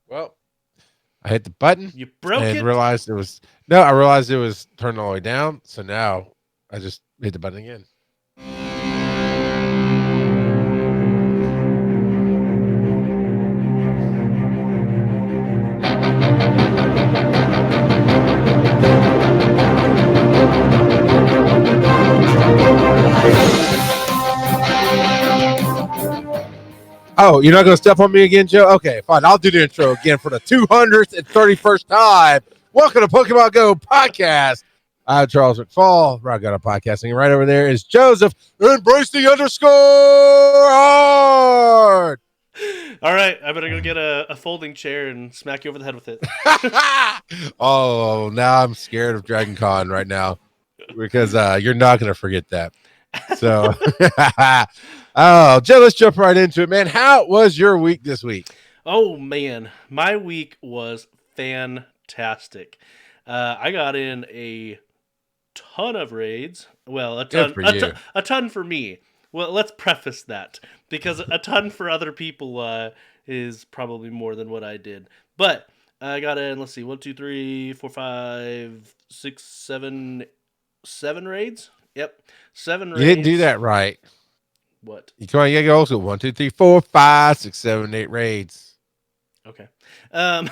Well, I hit the button You broke and it. realized it was no. I realized it was turned all the way down. So now I just hit the button again. Oh, you're not going to step on me again, Joe? Okay, fine. I'll do the intro again for the 231st time. Welcome to Pokemon GO Podcast. I'm Charles McFall. Right, got a podcasting. Right over there is Joseph. Embrace the underscore hard. All right, I better go get a folding chair and smack you over the head with it. Oh, now I'm scared of Dragon Con right now because you're not going to forget that. So, oh, Joe, let's jump right into it, man. How was your week this week? Oh man, my week was fantastic. I got in a ton of raids. Well, Good for you. a ton for me. Well, let's preface that because a ton for other people is probably more than what I did. But I got in. Let's see, 1, 2, 3, 4, 5, 6, 7, 7 raids. Yep, 7 raids. You didn't do that right. What? You come on, you go. So 1, 2, 3, 4, 5, 6, 7, 8 raids. Okay. Um,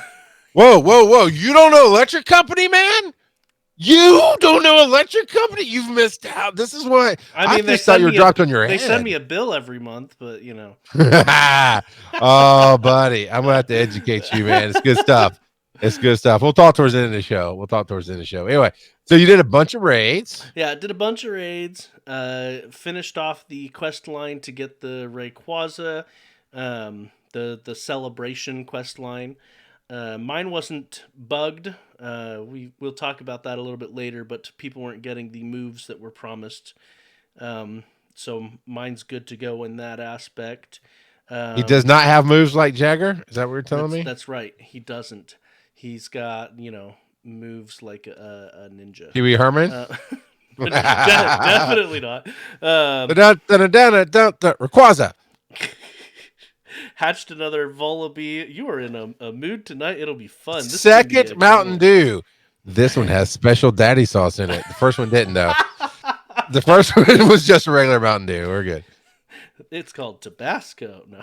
Whoa! You don't know electric company, man? You don't know electric company? You've missed out. This is why I they just thought send you were me dropped on your head. They send me a bill every month, but you know. Oh, buddy, I'm gonna have to educate you, man. It's good stuff. It's good stuff. We'll talk towards the end of the show. Anyway, so you did a bunch of raids. Yeah, did a bunch of raids. Finished off the quest line to get the Rayquaza, the celebration quest line. Mine wasn't bugged. We'll talk about that a little bit later, but people weren't getting the moves that were promised. So mine's good to go in that aspect. He does not have moves like Jagger. Is that what you're telling me? That's right. He doesn't. He's got moves like a ninja. Pee Wee Herman. Definitely not. Rayquaza. Hatched another Volibee. You are in a mood tonight. It'll be fun. Second Mountain Dew. This one has special daddy sauce in it. The first one didn't, though. The first one was just a regular Mountain Dew. We're good. It's called Tabasco. No.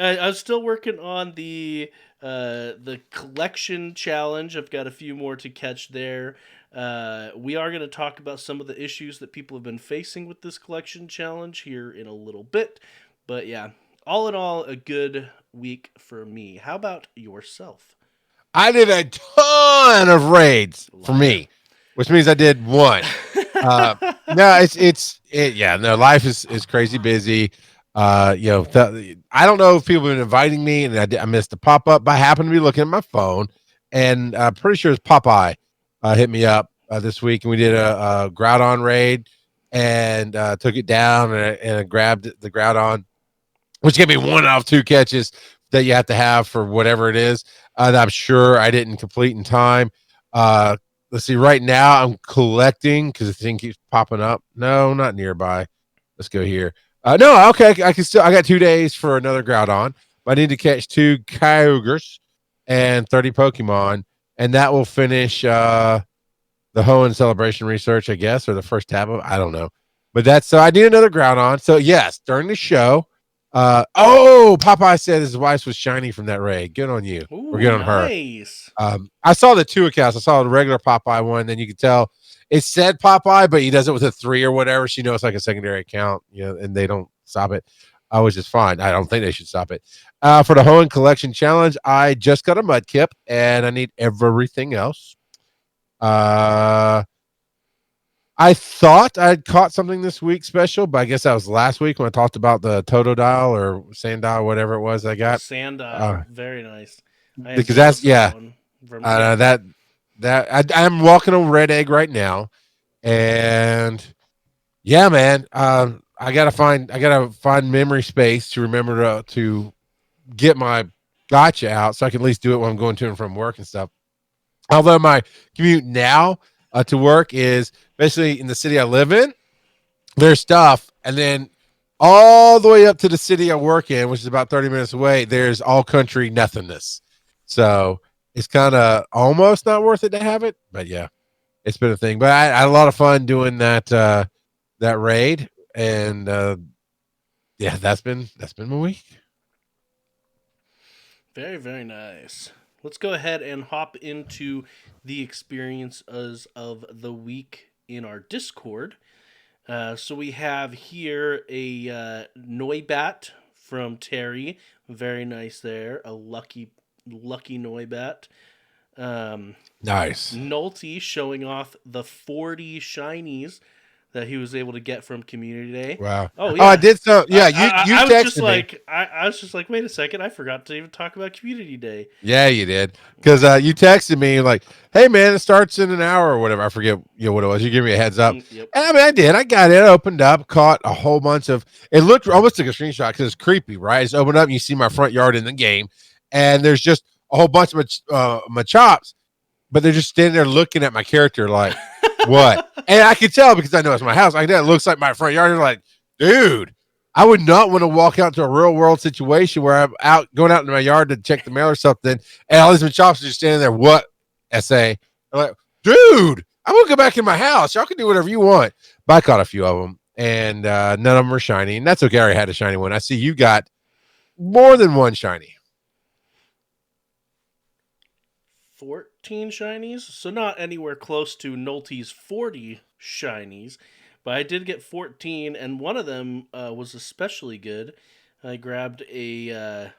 I was still working on the collection challenge. I've got a few more to catch there. We are going to talk about some of the issues that people have been facing with this collection challenge here in a little bit. But yeah, all in all, a good week for me. How about yourself? I did a ton of raids for me, which means I did one. No, life is crazy busy. I don't know if people have been inviting me, and I missed the pop up, but I happened to be looking at my phone, and I'm pretty sure it's Popeye hit me up this week, and we did a Groudon raid, and took it down, and I grabbed the Groudon, which gave me 1 out of 2 catches that you have to have for whatever it is. That I'm sure I didn't complete in time. Let's see. Right now, I'm collecting because the thing keeps popping up. No, not nearby. Let's go here. No, okay. I got 2 days for another Groudon. But I need to catch 2 Kyogres and 30 Pokemon, and that will finish the Hoenn Celebration research, I guess, or the first tab of. I don't know. But that's so. I need another Groudon. So yes, during the show. Popeye said his wife was shiny from that raid. Good on you. Ooh, we're good on nice. her. I saw the 2 accounts. I saw the regular Popeye one. Then you could tell it said Popeye, but he does it with a 3 or whatever. So you know it's like a secondary account, and they don't stop it. Which is fine. I don't think they should stop it. For the Hoenn Collection Challenge, I just got a Mudkip, and I need everything else. I thought I'd caught something this week special, but I guess that was last week when I talked about the Totodile or Sandile, whatever it was I got. Sandile, very nice. Because that's I'm walking on Red Egg right now, and yeah, man, I gotta find memory space to remember to get my gotcha out, so I can at least do it when I'm going to and from work and stuff. Although my commute now to work is basically in the city I live in. There's stuff, and then all the way up to the city I work in, which is about 30 minutes away. There's all country nothingness. So it's kind of almost not worth it to have it. But yeah, it's been a thing. But I had a lot of fun doing that raid, and yeah, that's been my week. Very, very nice. Let's go ahead and hop into the experiences of the week in our Discord. So we have here a Noibat from Terry. Very nice there. A lucky Noibat. Um, Nice. Nolte showing off the 40 shinies that he was able to get from Community Day. Wow. Oh Oh, I yeah, did some. Yeah, you I was just texted me. like, I was just like, wait a second, I forgot to even talk about Community Day. Yeah, you did. Because you texted me like, "Hey, man, it starts in an hour or whatever." I forget what it was. You give me a heads up. Yep. And I mean, I did. I got it. Opened up, caught a whole bunch of. It looked almost like a screenshot because it's creepy, right? It's opened up, and you see my front yard in the game, and there's just a whole bunch of Machops, but they're just standing there looking at my character like, "What?" And I could tell because I know it's my house. I know it looks like my front yard. They're like, "Dude." I would not want to walk out to a real world situation where I'm going out in my yard to check the mail or something, and all these Machops are just standing there. What? SA? I'm like, dude, I'm gonna go back in my house. Y'all can do whatever you want. But I caught a few of them, and none of them were shiny, and that's okay. I already had a shiny one. I see you got more than one shiny. 14 shinies, so not anywhere close to Nolte's 40 shinies, but I did get 14, and one of them was especially good. I grabbed a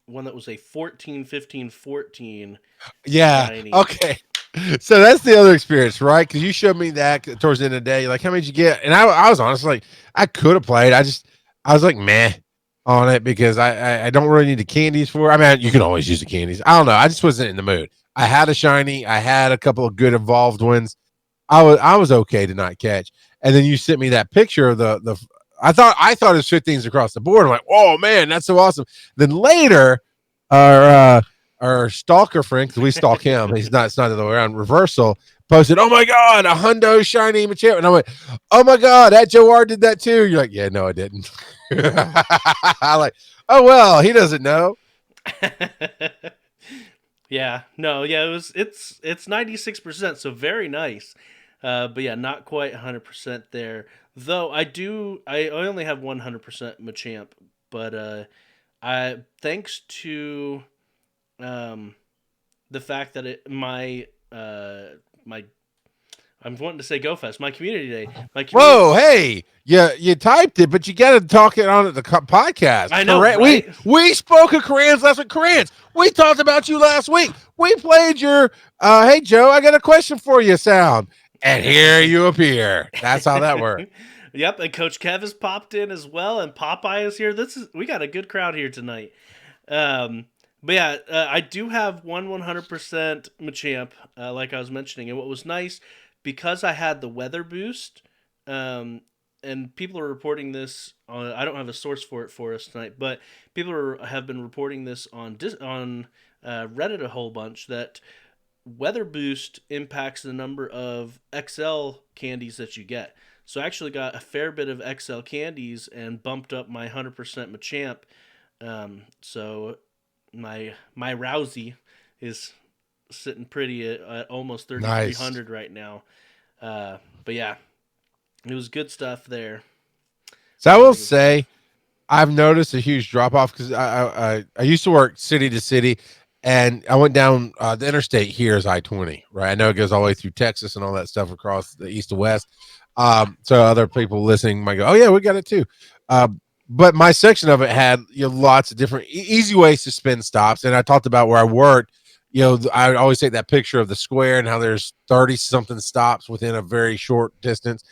one that was a 14, 15, 14 Yeah. shiny. Okay. So that's the other experience, right? Because you showed me that towards the end of the day. Like, how many did you get? And I was honest, like, I could have played. I was like, meh on it because I don't really need the candies for it. I mean, you can always use the candies. I don't know. I just wasn't in the mood. I had a shiny. I had a couple of good evolved ones. I was okay to not catch. And then you sent me that picture of the. I thought it was 15s across the board. I'm like, oh man, that's so awesome. Then later, our stalker friend, because we stalk him, he's not. It's not the other way around. Reversal posted, oh my god, a hundo shiny Machamp, and I went, oh my god, that Joe R did that too. You're like, yeah, no, I didn't. I like, oh well, he doesn't know. Yeah, no, yeah, it's 96%, so very nice. But yeah, not quite 100% there. Though I only have 100% Machamp, but I thanks to um the fact that my I'm wanting to say GoFest, my community day, my community. Whoa, hey, you typed it, but you got to talk it on at the podcast. I know, Correct. right? We spoke of Currans last week. Currans, we talked about you last week. We played your "Hey Joe, I got a question for you" sound, and here you appear. That's how that worked. Yep, and Coach Kev has popped in as well, and Popeye is here. We got a good crowd here tonight. But yeah, I do have 100% Machamp, like I was mentioning, and what was nice because I had the weather boost, and people are reporting this. I don't have a source for it for us tonight, but have been reporting this on Reddit a whole bunch that weather boost impacts the number of XL candies that you get. So I actually got a fair bit of XL candies and bumped up my 100% Machamp. So my Rousey is sitting pretty at almost 3,300 right now. But yeah, it was good stuff there. So I will say, I've noticed a huge drop off because I used to work city to city, and I went down the interstate here is I-20, right? I know it goes all the way through Texas and all that stuff across the east to west. So other people listening might go, "Oh yeah, we got it too." But my section of it had lots of different easy ways to spin stops, and I talked about where I worked. I always take that picture of the square and how there's 30 something stops within a very short distance.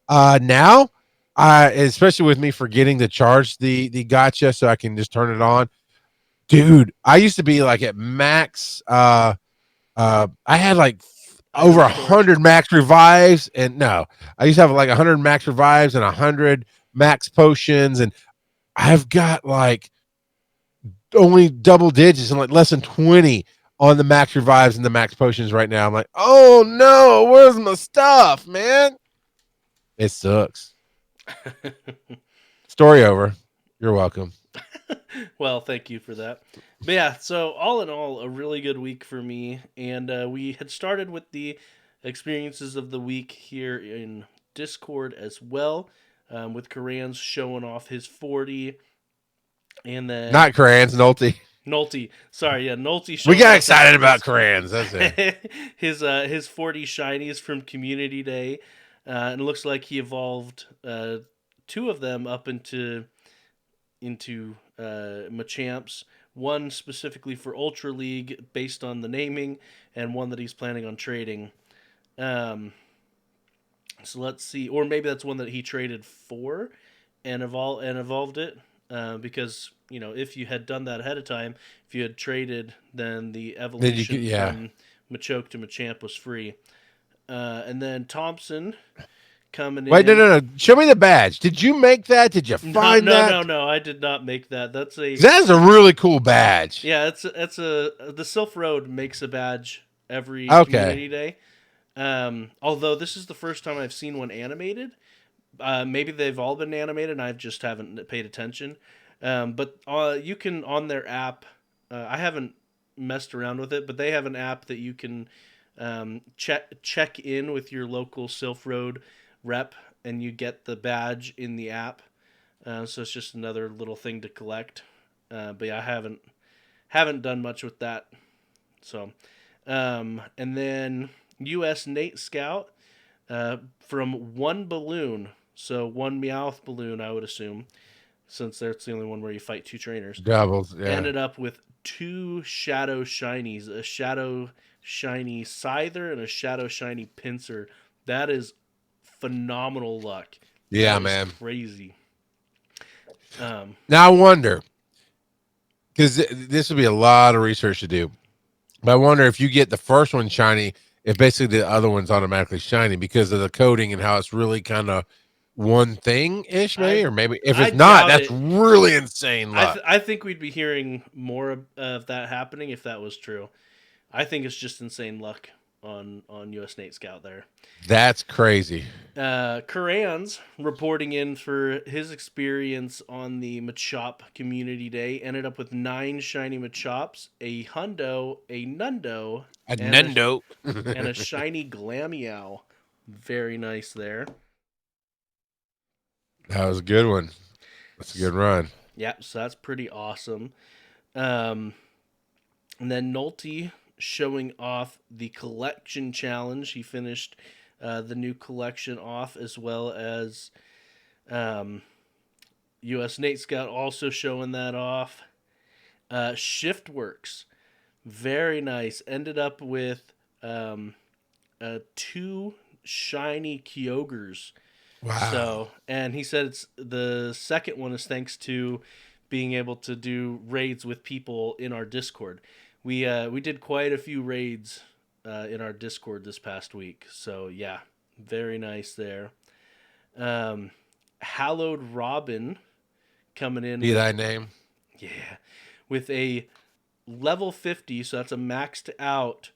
Now, especially with me forgetting to charge the gotcha, so I can just turn it on. Dude, I used to be like at max. I had like over 100 max revives, and no, I used to have like 100 max revives and 100 max potions, and I've got like only double digits and like less than 20 on the max revives and the max potions right now. I'm like, oh no, where's my stuff, man? It sucks. Story over. You're welcome. Well, thank you for that. But yeah, so all in all, a really good week for me. And we had started with the experiences of the week here in Discord as well, with Currans showing off his 40. And then Not Crayons, Nolte. Nolte, sorry, yeah, Nolte We showing got off excited about Crayons. That's it. his 40 shinies from Community Day. And it looks like he evolved two of them up into Machamps. One specifically for Ultra League based on the naming, and one that he's planning on trading. Um, so let's see, or maybe that's one that he traded for and evolved it. Because if you had done that ahead of time, if you had traded, then the Then you could, evolution yeah. from Machoke to Machamp was free. And then Thompson coming Wait, in. no. Show me the badge. Did you make that? Did you No, find no, that? no, no. I did not make that. That is a really cool badge. Yeah, the Sylph Road makes a badge every Okay. community day. Although this is the first time I've seen one animated. Maybe they've all been animated and I just haven't paid attention. But you can on their app. I haven't messed around with it, but they have an app that you can check in with your local Sylph Road rep, and you get the badge in the app. So it's just another little thing to collect. But yeah, I haven't done much with that. So, and then U.S. Nate Scout from one balloon, so one Meowth balloon, I would assume, since that's the only one where you fight two trainers. Doubles, yeah. Ended up with two Shadow Shinies, a Shadow Shiny Scyther and a Shadow Shiny Pinsir. That is phenomenal luck. Yeah, That is man. crazy. Now I wonder, because this would be a lot of research to do, but I wonder if you get the first one shiny, if basically the other one's automatically shiny because of the coding and how it's really kind of one thing ish, maybe, or maybe if I it's not, doubt that's it. really insane luck. I think we'd be hearing more of that happening if that was true. I think it's just insane luck on US Nate Scout there. That's crazy. Currans reporting in for his experience on the Machop Community Day ended up with 9 shiny Machops, a Hundo, a Nundo, A and Nendo. and a shiny Glameow. Very nice there. That was a good one. That's a good run. Yeah, so that's pretty awesome. And then Nolte showing off the collection challenge. He finished the new collection off, as well as US Nate Scout also showing that off. Shiftworks, very nice. Ended up with 2 shiny Kyogres. Wow. So, and he said it's the second one is thanks to being able to do raids with people in our Discord. We did quite a few raids in our Discord this past week. So yeah, very nice there. Hallowed Robin coming in. Be thy name. Yeah, with a level 50, so that's a maxed out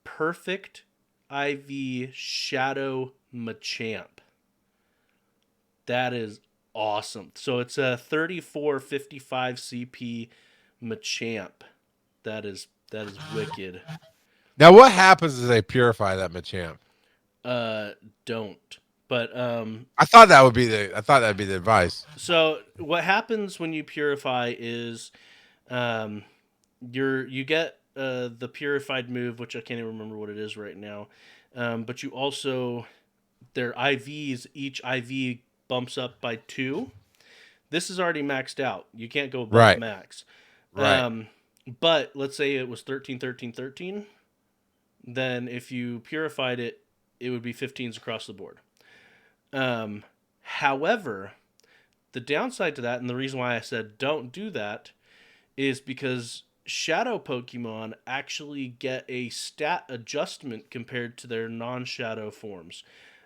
perfect IV Shadow Machamp. That is awesome. So it's a 3455 CP Machamp. That is wicked. Now, what happens as they purify that Machamp? Don't. But I thought that'd be the advice. so what happens when you purify is you get the purified move, which I can't even remember what it is right now. But you also their IVs, each IV bumps up by 2. This is already maxed out. You can't go above Right. max. Right. But let's say it was 13, 13, 13. Then if you purified it, it would be 15s across the board. However, the downside to that, and the reason why I said don't do that, is because Shadow Pokemon actually get a stat adjustment compared to their non-Shadow forms.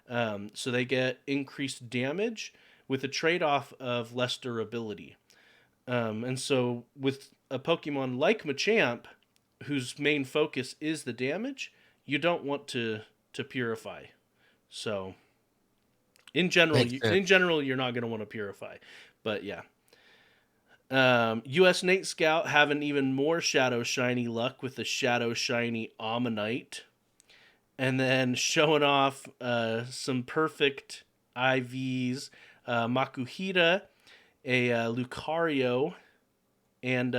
So they get increased damage with a trade-off of less durability. And so with a Pokemon like Machamp, whose main focus is the damage, you don't want to purify. So in general, you're not going to want to purify. But yeah. US Nate Scout having even more Shadow Shiny luck with the Shadow Shiny Ammonite. And then showing off some perfect IVs. Makuhita, a Lucario, and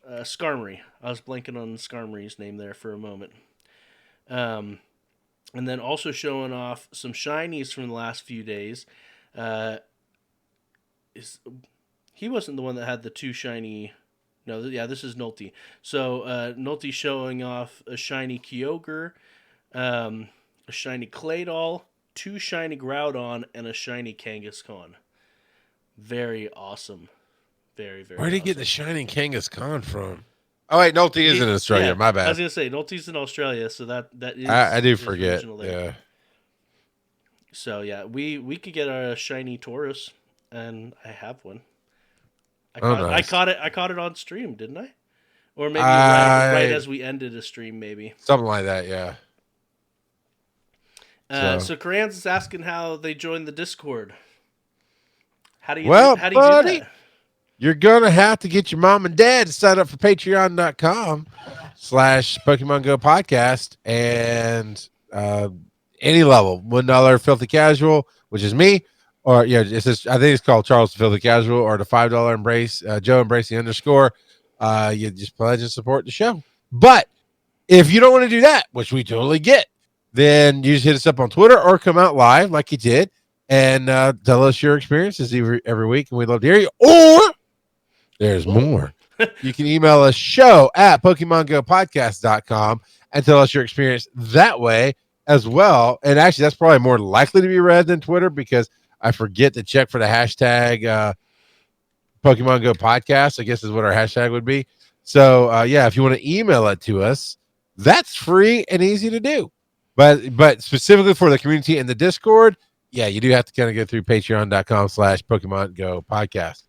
Skarmory. I was blanking on Skarmory's name there for a moment. And then also showing off some shinies from the last few days. He wasn't the one that had the two shiny. No, yeah, this is Nolte. So Nolte showing off a shiny Kyogre, a shiny Claydol, two shiny Groudon, and a shiny Kangaskhan. Very awesome. Very, very Where did he awesome. get the shining Kangaskhan from? Oh wait, Nolte is in Australia. Yeah, My I bad. was gonna say Nolte's in Australia, so that is I do his forget. original there. Yeah. So yeah, we could get a shiny Taurus, and I have one. Nice. I caught it on stream, didn't I? Or maybe right as we ended a stream, maybe. Something like that. Yeah. So Currans is asking how they joined the Discord. How do you Well, do that? You're gonna have to get your mom and dad to sign up for patreon.com/Pokemon Go Podcast, and any level, $1 filthy casual, which is me, or yeah, it's just, I think it's called Charles the Filthy Casual, or the $5 embrace, Joe Embrace the underscore. You just pledge and support the show. But if you don't want to do that, which we totally get, then you just hit us up on Twitter or come out live like you did and tell us your experiences every week, and we'd love to hear you. Or there's more. You can email us show@PokemonGoPodcast.com and tell us your experience that way as well. And actually, that's probably more likely to be read than Twitter, because I forget to check for the hashtag Pokemon Go Podcast, I guess is what our hashtag would be. So, yeah, if you want to email it to us, that's free and easy to do. But specifically for the community in the Discord, yeah, you do have to kind of go through patreon.com/Pokemon Go Podcast.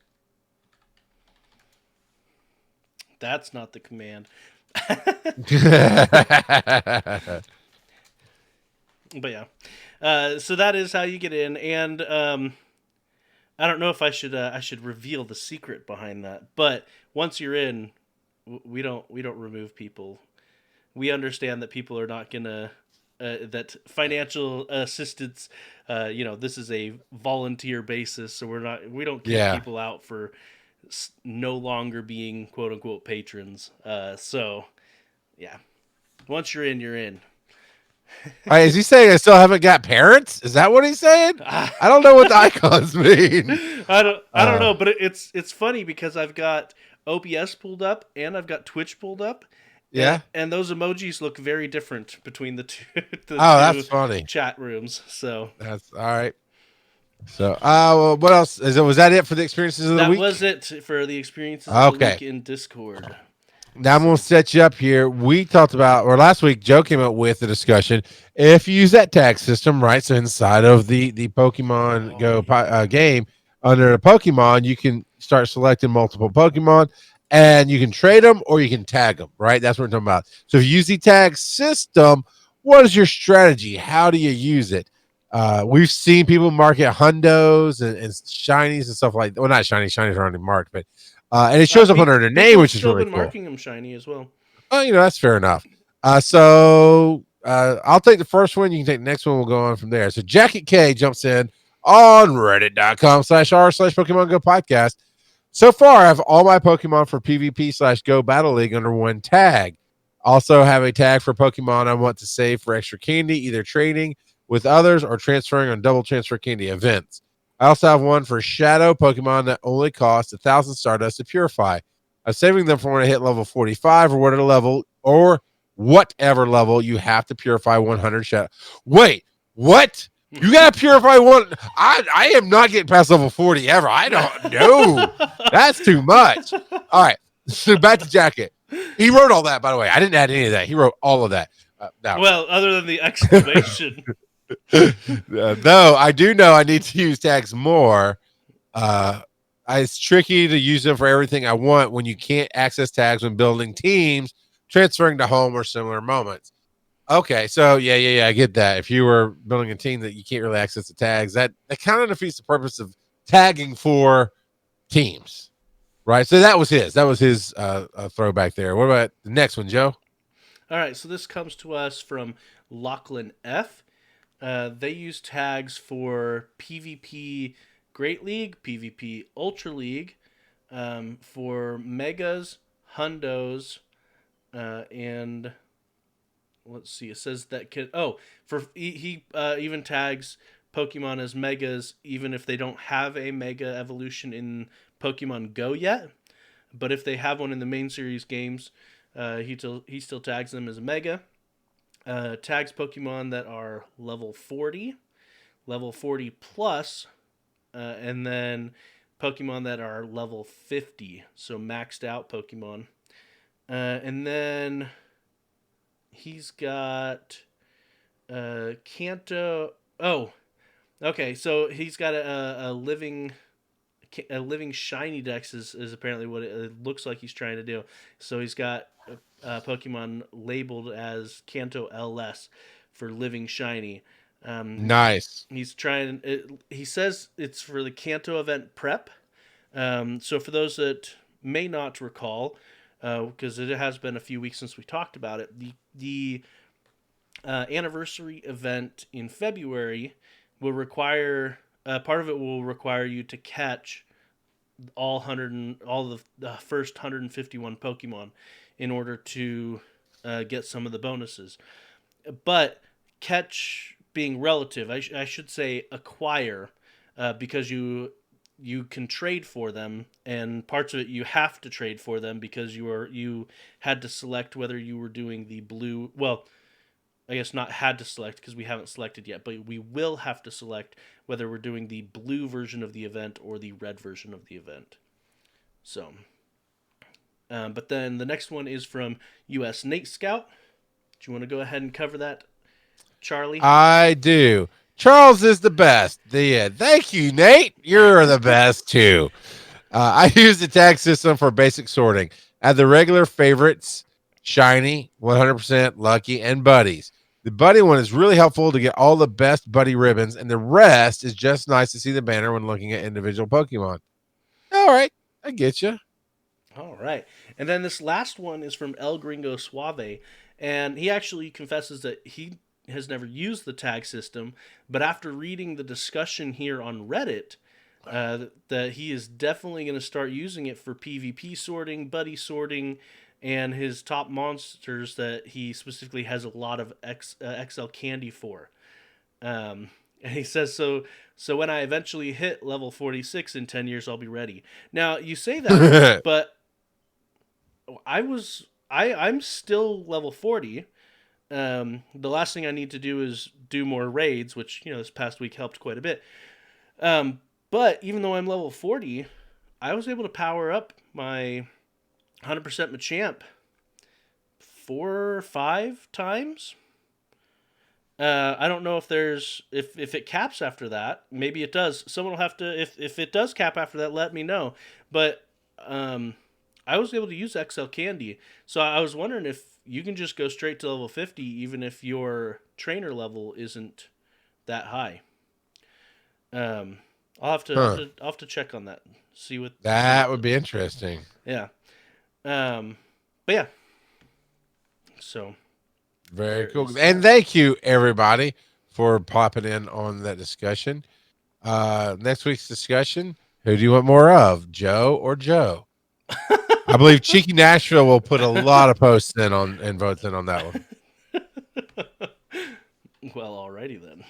That's not the command. But yeah. So that is how you get in, and I don't know if I should reveal the secret behind that. But once you're in, we don't remove people. We understand that people are not gonna that financial assistance. This is a volunteer basis, so we don't kick people out for no longer being quote unquote patrons. So yeah, once you're in, you're in. All right, is he saying I still haven't got parents? Is that what he's saying? I don't know what the icons mean. I don't know, but it's funny because I've got OBS pulled up and I've got Twitch pulled up. Yeah, and those emojis look very different between the two. That's funny. Chat rooms. So that's all right. So, well, what else? Was that it for the experiences of the week? That was it for the experiences of the week in Discord. Now I'm going to set you up here. We talked about, or last week, Joe came up with a discussion. If you use that tag system, right? So inside of the Pokemon Go game, under the Pokemon, you can start selecting multiple Pokemon, and you can trade them or you can tag them, right? That's what we're talking about. So if you use the tag system, what is your strategy? How do you use it? We've seen people market hundos and shinies and stuff like that. Well, not shinies are already marked, but and it shows up under their name, which is really cool. Still been marking them shiny as well. Oh, that's fair enough. So I'll take the first one. You can take the next one. We'll go on from there. So Jacket K jumps in on reddit.com/r/Pokemon Go Podcast. So far, I have all my Pokemon for PvP/Go Battle League under one tag. Also have a tag for Pokemon I want to save for extra candy, either trading with others or transferring on double transfer candy events. I also have one for Shadow Pokemon that only costs 1,000 Stardust to purify. I'm saving them for when I hit level 45 or whatever level you have to purify 100 Shadow. Wait, what? You gotta purify one? I am not getting past level 40 ever. I don't know. That's too much. All right, so back to Jacket. He wrote all that, by the way. I didn't add any of that. He wrote all of that. Well, other than the exclamation. No, I do know I need to use tags more. It's tricky to use them for everything I want when you can't access tags when building teams, transferring to home, or similar moments. Okay, so yeah, I get that. If you were building a team that you can't really access the tags, that kind of defeats the purpose of tagging for teams, right? So that was his. That was his throwback there. What about the next one, Joe? All right, so this comes to us from Lachlan F. They use tags for PvP Great League, PvP Ultra League, for Megas, Hundos, and let's see. It says that for he even tags Pokemon as Megas, even if they don't have a Mega evolution in Pokemon Go yet. But if they have one in the main series games, he still tags them as a Mega. Tags Pokemon that are level 40, level 40 plus, and then Pokemon that are level 50, so maxed out Pokemon. And then he's got Kanto. Oh, okay. So he's got a living shiny dex is apparently what it looks like he's trying to do. So he's got Pokemon labeled as Kanto LS for living shiny. Nice. He's trying. He says it's for the Kanto event prep. So for those that may not recall, because it has been a few weeks since we talked about it, the anniversary event in February will require part of it will require you to catch all the first 151 Pokemon in order to get some of the bonuses. But catch being relative, I should say acquire, because you can trade for them, and parts of it you have to trade for them because you had to select whether you were doing the blue. Well, I guess not had to select because we haven't selected yet, but we will have to select whether we're doing the blue version of the event or the red version of the event. So, but then the next one is from US Nate Scout. Do you want to go ahead and cover that, Charlie? I do. Charles is the best. Thank you, Nate. You're the best too. I use the tag system for basic sorting. Add the regular favorites, shiny, 100%, lucky, and buddies. The buddy one is really helpful to get all the best buddy ribbons, and the rest is just nice to see the banner when looking at individual Pokemon. All right, I get you. All right. And then this last one is from El Gringo Suave, and he actually confesses that he has never used the tag system, but after reading the discussion here on Reddit, that he is definitely going to start using it for PvP sorting, buddy sorting, and his top monsters that he specifically has a lot of XL candy for. And he says, so when I eventually hit level 46 in 10 years, I'll be ready. Now, you say that, but I'm still level 40. The last thing I need to do is do more raids, which, this past week helped quite a bit. But even though I'm level 40, I was able to power up my 100% Machamp 4 or 5 times. I don't know if if it caps after that. Maybe it does. Someone will have to, if it does cap after that, let me know. But I was able to use XL Candy. So I was wondering if you can just go straight to level 50 even if your trainer level isn't that high. I'll have to check on that. See what that would be interesting. Yeah. But yeah. So very cool. And thank you everybody for popping in on that discussion. Next week's discussion, who do you want more of, Joe or Joe? I believe Cheeky Nashville will put a lot of posts in on and votes in on that one. Well, alrighty then.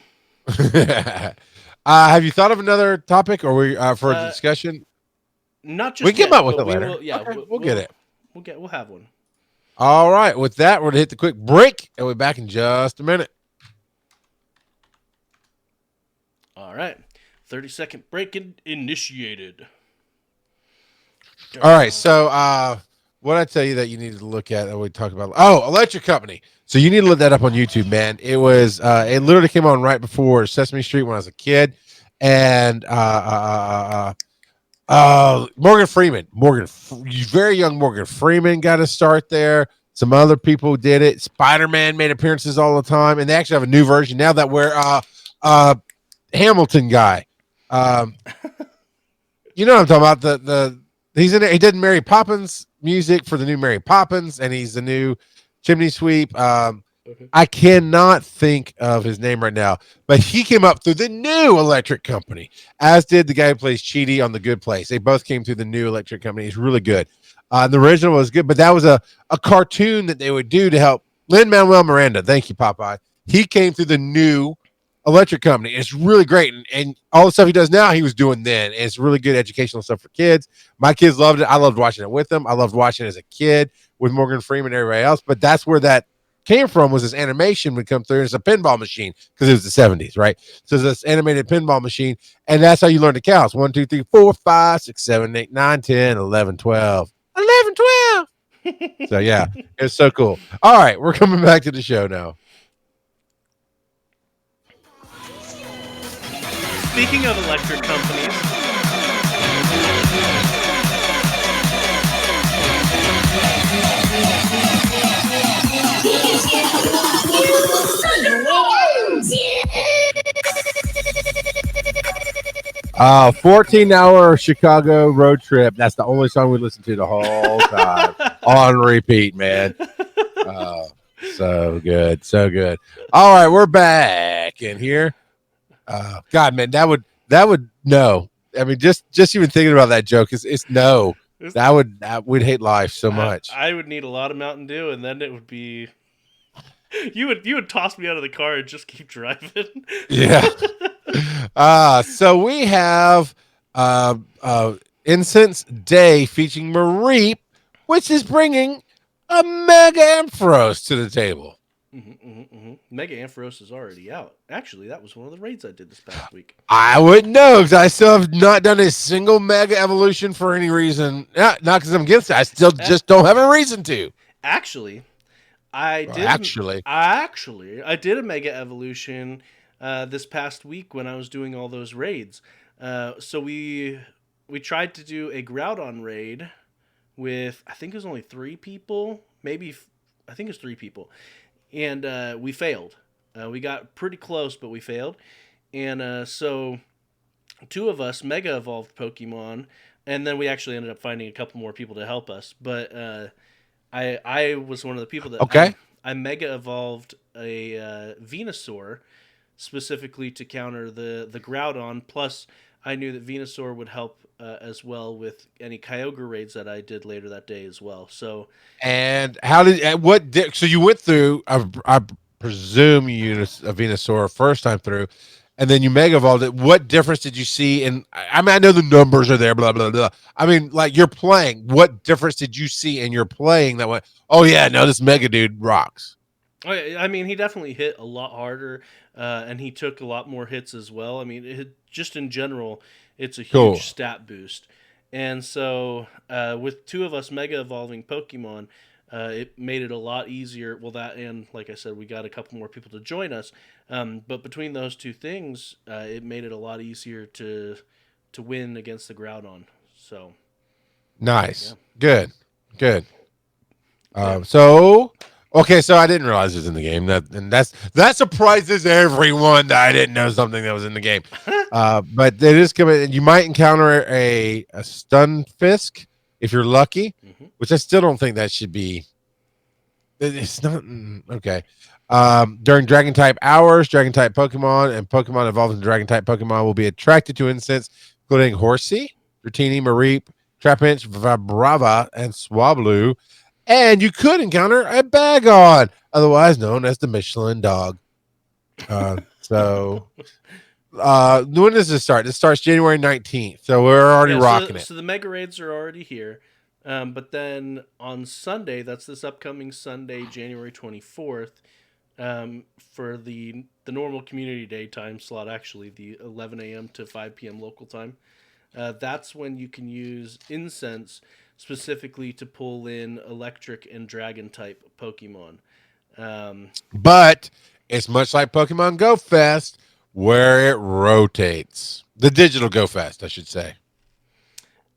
Have you thought of another topic, or we for a discussion? Not just we can come up with it later. We'll get it. We'll have one. All right. With that, we're gonna hit the quick break, and we'll be back in just a minute. All right. 30-second break initiated. All right. So, what I tell you that you need to look at, and we talk about, Electric Company. So you need to look that up on YouTube, man. It was, it literally came on right before Sesame Street when I was a kid, and Morgan Freeman, very young Morgan Freeman got to start there. Some other people did it. Spider-Man made appearances all the time, and they actually have a new version now that where Hamilton guy. You know what I'm talking about? He's in it. He did Mary Poppins music for the new Mary Poppins, and he's the new chimney sweep. Okay. I cannot think of his name right now, but he came up through the new electric company, as did the guy who plays Cheaty on The Good Place. They both came through the new electric company. It's really good. The original was good, but that was a cartoon that they would do to help Lin-Manuel Miranda. Thank you, Popeye. He came through the new electric company. It's really great. And all the stuff he does now, he was doing then. And it's really good educational stuff for kids. My kids loved it. I loved watching it with them. I loved watching it as a kid with Morgan Freeman and everybody else. But that's where that came from, was this animation would come through. And it's a pinball machine because it was the 70s, right? So it's this animated pinball machine. And that's how you learn to count. It's 1, 2, 3, 4, 5, 6, 7, 8, 9, 10, 11, 12. 11, 12. So yeah, it's so cool. All right, we're coming back to the show now. Speaking of electric companies, Uh, 14-hour Chicago road trip. That's the only song we listened to the whole time on repeat, man. So good, so good. All right, we're back in here. God, man, that would no. I mean, just even thinking about that joke it's no. We'd hate life so much. I would need a lot of Mountain Dew, and then it would be you would toss me out of the car and just keep driving. Yeah. So we have Incense Day featuring Mareep, which is bringing a Mega Ampharos to the table. Mega Ampharos is already out. Actually, that was one of the raids I did this past week. I wouldn't know because I still have not done a single Mega Evolution for any reason. Not because I'm against it. I still just don't have a reason to. Actually, I did a Mega Evolution this past week when I was doing all those raids. So we tried to do a Groudon raid with, I think it was only 3 people, I think it was 3 people, and we failed. We got pretty close, but we failed. And so 2 of us Mega evolved Pokemon, and then we actually ended up finding a couple more people to help us. But I was one of the people that I Mega evolved a Venusaur specifically to counter the Groudon. Plus, I knew that Venusaur would help as well with any Kyogre raids that I did later that day as well. So, and so you went through? I presume you used a Venusaur first time through, and then you Mega evolved it. What difference did you see? And I mean, I know the numbers are there, blah blah blah. I mean, like, you're playing. What difference did you see in your playing that went, oh yeah, no, this Mega dude rocks? I mean, he definitely hit a lot harder, and he took a lot more hits as well. I mean, just in general, it's a huge stat boost. And so, with 2 of us Mega evolving Pokemon, it made it a lot easier. Well, that, and like I said, we got a couple more people to join us. But between those 2 things, it made it a lot easier to win against the Groudon. So nice, yeah. good. So okay, so I didn't realize it was in the game. That surprises everyone that I didn't know something that was in the game. But it is coming. You might encounter a Stunfisk if you're lucky, which I still don't think that should be. It's not okay. During Dragon type hours, Dragon type Pokemon and Pokemon evolved into Dragon type Pokemon will be attracted to incense, including Horsey, Dratini, Mareep, Trapinch, Vibrava, and Swablu. And you could encounter a Bagon, otherwise known as the Michelin dog. So when does this start? This starts January 19th. So we're already rocking it. So the Mega Raids are already here. But then on Sunday, that's this upcoming Sunday, January 24th, for the normal community day time slot, actually, the 11 a.m. to 5 p.m. local time. That's when you can use Incense specifically to pull in electric and dragon type Pokemon. But it's much like Pokemon Go Fest, where it rotates. The digital Go Fest, I should say.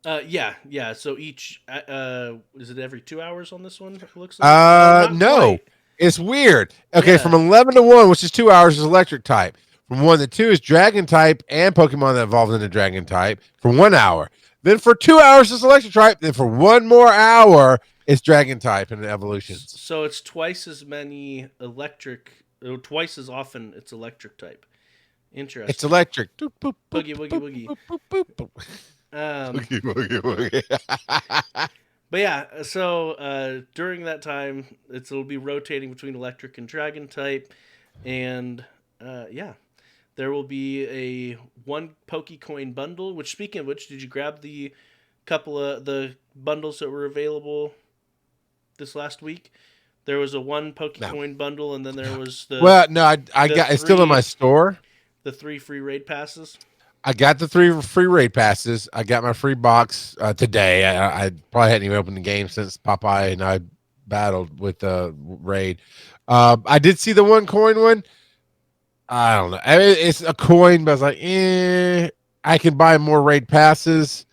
Yeah. So each is it every 2 hours on this one? It looks like no, quite. It's weird. Okay, from 11 to 1, which is 2 hours, is electric type. From 1 to 2 is Dragon type and Pokemon that evolved into Dragon type for 1 hour. Then for 2 hours is Electric type. Then for 1 more hour it's Dragon type and evolutions. So it's twice as many electric, twice as often it's electric type. It's Interesting. electric. Boogie woogie woogie. Um, but yeah, so during that time, it'll be rotating between electric and dragon type, and yeah, there will be a one Pokecoin bundle. Which, speaking of which, did you grab the couple of the bundles that were available this last week? There was a one No. Pokecoin bundle, and then there was Well, no, I got it's still in my store. the 3 free raid passes. I got the 3 free raid passes. I got my free box today. I probably hadn't even opened the game since Popeye and I battled with the raid. I did see the 1 coin one. I don't know. I mean, it's a coin, but I was like, I can buy more raid passes.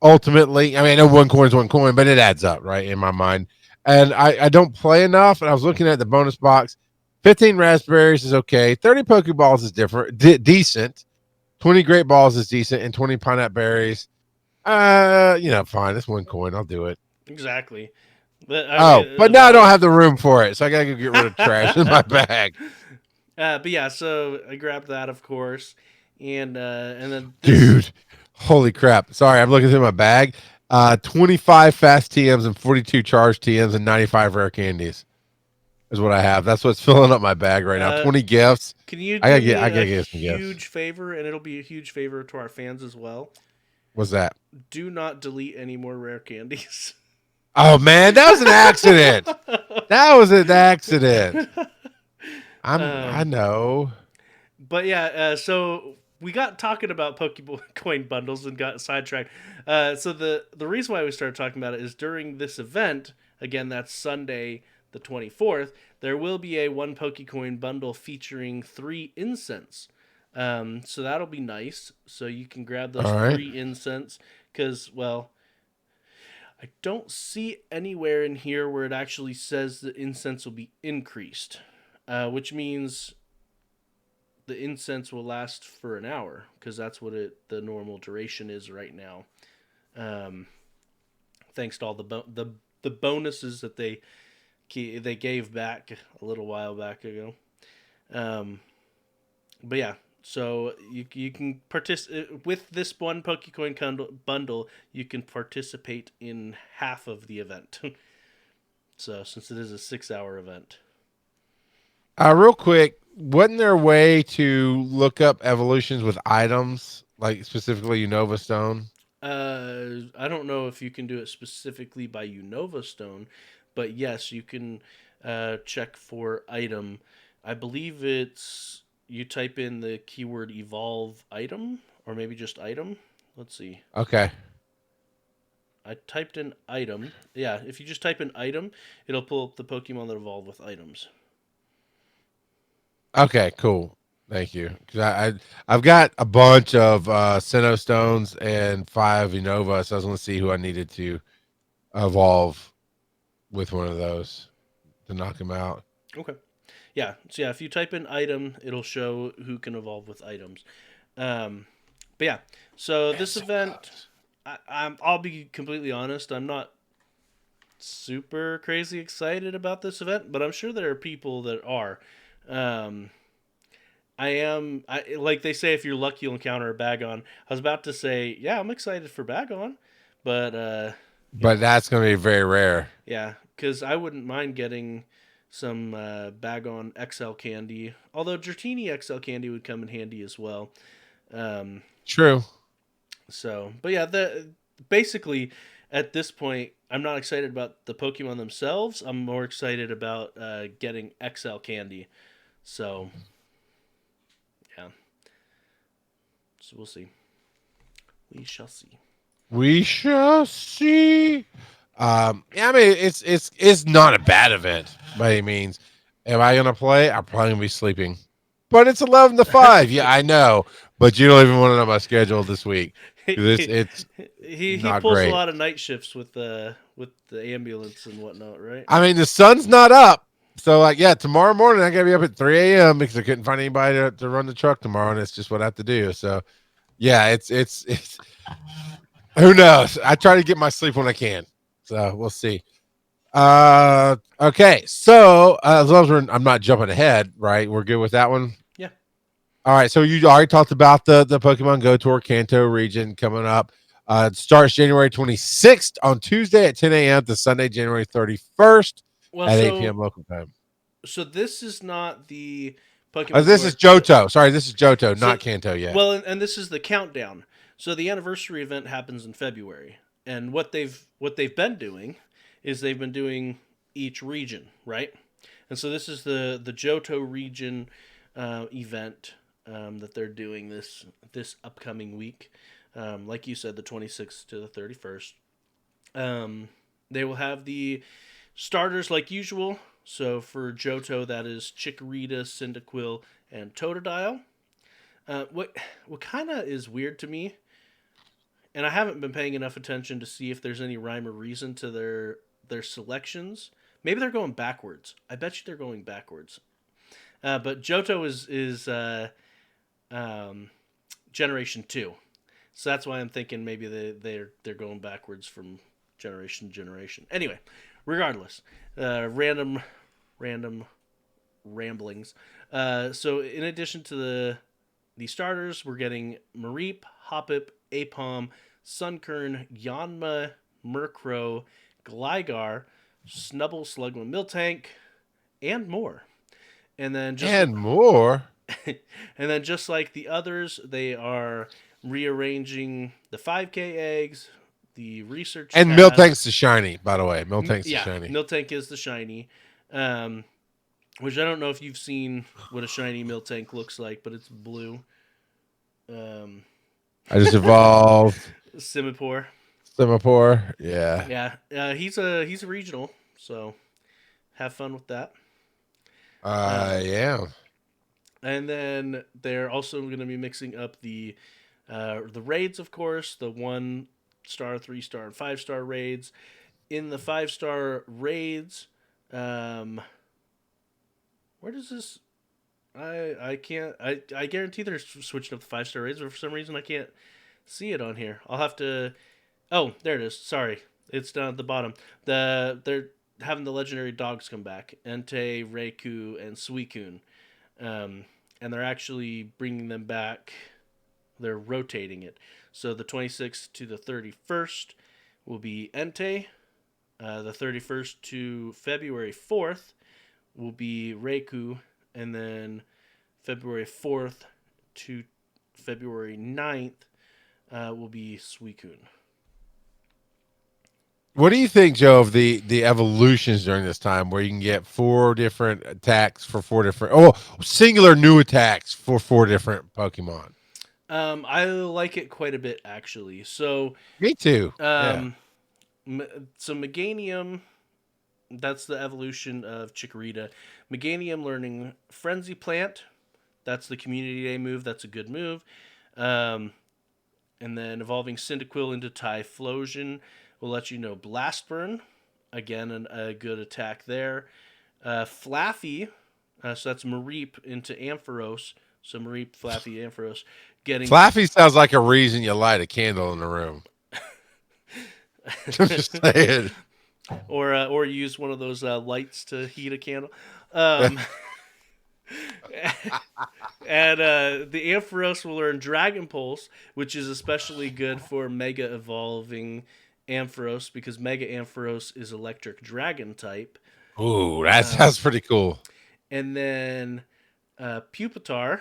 Ultimately, I mean, I know 1 coin is 1 coin, but it adds up, right, in my mind. And I don't play enough. And I was looking at the bonus box. 15 raspberries is okay. 30 Pokeballs is different, decent. 20 great balls is decent, and 20 pineapple berries. Fine. It's 1 coin. I'll do it. Exactly. But now I don't have the room for it, so I gotta go get rid of trash in my bag. But yeah, so I grabbed that, of course, and then Dude, holy crap! Sorry, I'm looking through my bag. 25 fast TMs and 42 charged TMs and 95 rare candies is what I have. That's what's filling up my bag right now. 20 gifts. Can you I do gotta me get a some gifts. huge favor, and it'll be a huge favor to our fans as well? What's that? Do not delete any more rare candies. Oh man, that was an accident. That was an accident. I know. But yeah, so we got talking about Pokemon coin bundles and got sidetracked. So the reason why we started talking about it is during this event, again, that's Sunday the 24th, there will be a 1 Pokecoin bundle featuring 3 incense. So that'll be nice. So you can grab those All right. 3 incense because, well, I don't see anywhere in here where it actually says the incense will be increased, which means the incense will last for an hour because that's what the normal duration is right now. Thanks to all the bonuses that they gave back a little while back ago. But yeah, so you can participate with this 1 Pokecoin bundle. You can participate in half of the event. So since it is a 6-hour event. Real quick, wasn't there a way to look up evolutions with items, like specifically Unova Stone? I don't know if you can do it specifically by Unova Stone, but yes, you can check for item. I believe it's you type in the keyword evolve item, or maybe just item. Let's see. Okay. I typed in item. Yeah, if you just type in item, it'll pull up the Pokemon that evolve with items. Okay, cool. Thank you. Because I've got a bunch of Sinnoh Stones and 5 Unova, so I was going to see who I needed to evolve with one of those to knock him out. Okay. Yeah. So yeah, if you type in item, it'll show who can evolve with items. But yeah. So this event, I'll be completely honest. I'm not super crazy excited about this event, but I'm sure there are people that are. I am. Like they say, if you're lucky, you'll encounter a Bagon. I was about to say, yeah, I'm excited for Bagon, but But that's going to be very rare. yeah, because I wouldn't mind getting some Bagon XL candy. Although Dratini XL candy would come in handy as well. True. So, but yeah, basically at this point, I'm not excited about the Pokemon themselves. I'm more excited about getting XL candy. So, yeah. So we'll see. We shall see. We shall see. Yeah, I mean, it's not a bad event by any means. Am I gonna play? I'm probably gonna be sleeping. But it's 11 to 5. Yeah, I know. But you don't even want to know my schedule this week. It's he not pulls great. a lot of night shifts with the ambulance and whatnot, right? I mean, the sun's not up. So like, yeah, tomorrow morning I gotta be up at 3 a.m. because I couldn't find anybody to run the truck tomorrow, and it's just what I have to do. So yeah, it's who knows? I try to get my sleep when I can. So we'll see. Okay. So as long as I'm not jumping ahead, right? We're good with that one. Yeah. All right. So you already talked about the Pokemon Go Tour Kanto region coming up. It starts January 26th on Tuesday at 10 a.m. to Sunday, January 31st Well, at 8 p.m. local time. so this is not the Pokemon This is Tour. Johto. Sorry, this is Johto, So not Kanto yet. well, and this is the countdown. So the anniversary event happens in February, and what they've been doing is they've been doing each region, right? And so this is the Johto region event that they're doing this upcoming week. Like you said, the 26th to the 31st. They will have the starters like usual. So for Johto, that is Chikorita, Cyndaquil, and Totodile. What kind of is weird to me, and I haven't been paying enough attention to see if there's any rhyme or reason to their selections. Maybe they're going backwards. I bet you they're going backwards. But Johto is Generation 2. So that's why I'm thinking maybe they're going backwards from generation to generation. Anyway, regardless, random ramblings. So in addition to the starters, we're getting Mareep, Hoppip, Apom, Sunkern, Yanma, Murkrow, Gligar, Snubble, Slugma, Miltank, and more. And then just like the others, they are rearranging the 5K eggs, the research And task. Miltank's the shiny, by the way. Miltank's the Yeah, shiny. Miltank is the shiny. Which I don't know if you've seen what a shiny Miltank looks like, but it's blue. I just evolved Simipour. Semaphore. Yeah. Yeah, he's a regional, so have fun with that. Yeah. And then they're also going to be mixing up the raids, of course, the 1-star, 3-star, and 5-star raids. In the 5-star raids, where does this? I can't. I guarantee they're switching up the 5-star raids, but for some reason I can't see it on here. I'll have to. Oh, there it is. Sorry, it's down at the bottom. They're having the legendary dogs come back: Entei, Reiku, and Suicune. And they're actually bringing them back. They're rotating it. So the 26th to the 31st will be Entei. The 31st to February 4th will be Reiku. And then February 4th to February 9th will be Suicune. What do you think, Joe, of the evolutions during this time where you can get 4 different attacks for 4 different singular new attacks for 4 different Pokemon? I like it quite a bit actually. So Me too. Yeah. um so Meganium, that's the evolution of Chikorita. Meganium learning Frenzy Plant. That's the Community Day move. That's a good move. Um, and then evolving Cyndaquil into Typhlosion will let you know Blast Burn. Again, a good attack there. Flaffy, so that's Mareep into Ampharos. So Mareep, Flaffy, Ampharos. Getting Flaffy sounds like a reason you light a candle in the room. I'm just saying. or use one of those lights to heat a candle. Um, and the Ampharos will learn Dragon Pulse, which is especially good for Mega Evolving Ampharos because Mega Ampharos is Electric Dragon type. Ooh, that sounds pretty cool. And then Pupitar,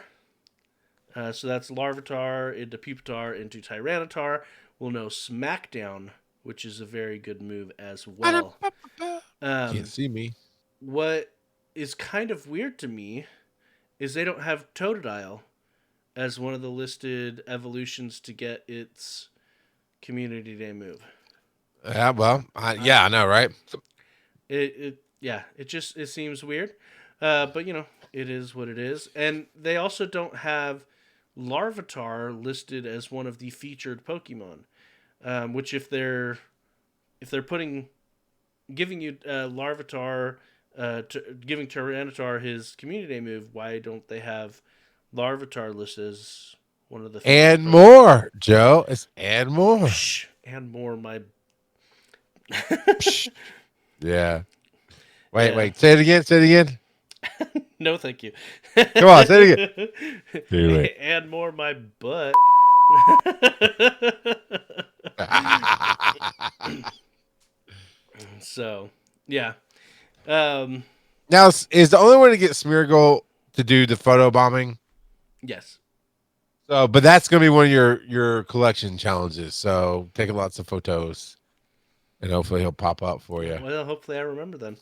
so that's Larvitar into Pupitar into Tyranitar, will know Smackdown, which is a very good move as well. Can't see me. What is kind of weird to me is they don't have Totodile as one of the listed evolutions to get its Community Day move. Yeah, well, I know, right? It seems weird, but it is what it is. And they also don't have Larvitar listed as one of the featured Pokemon, which if they're giving you Larvitar giving Tyranitar his Community Day move, why don't they have Larvitar listed as one of the featured And Pokemon? more, Joe. It's and more. Psh, and more, my. Psh. Yeah. Yeah. Wait. Say it again. Say it again. No, thank you. Come on. Say it again. Do it. And more, my butt. So, yeah. Um, Now, is the only way to get Smeargle to do the photo bombing? yes. So, but that's going to be one of your collection challenges. So, taking lots of photos, and hopefully he'll pop up for you. Well, hopefully I remember then.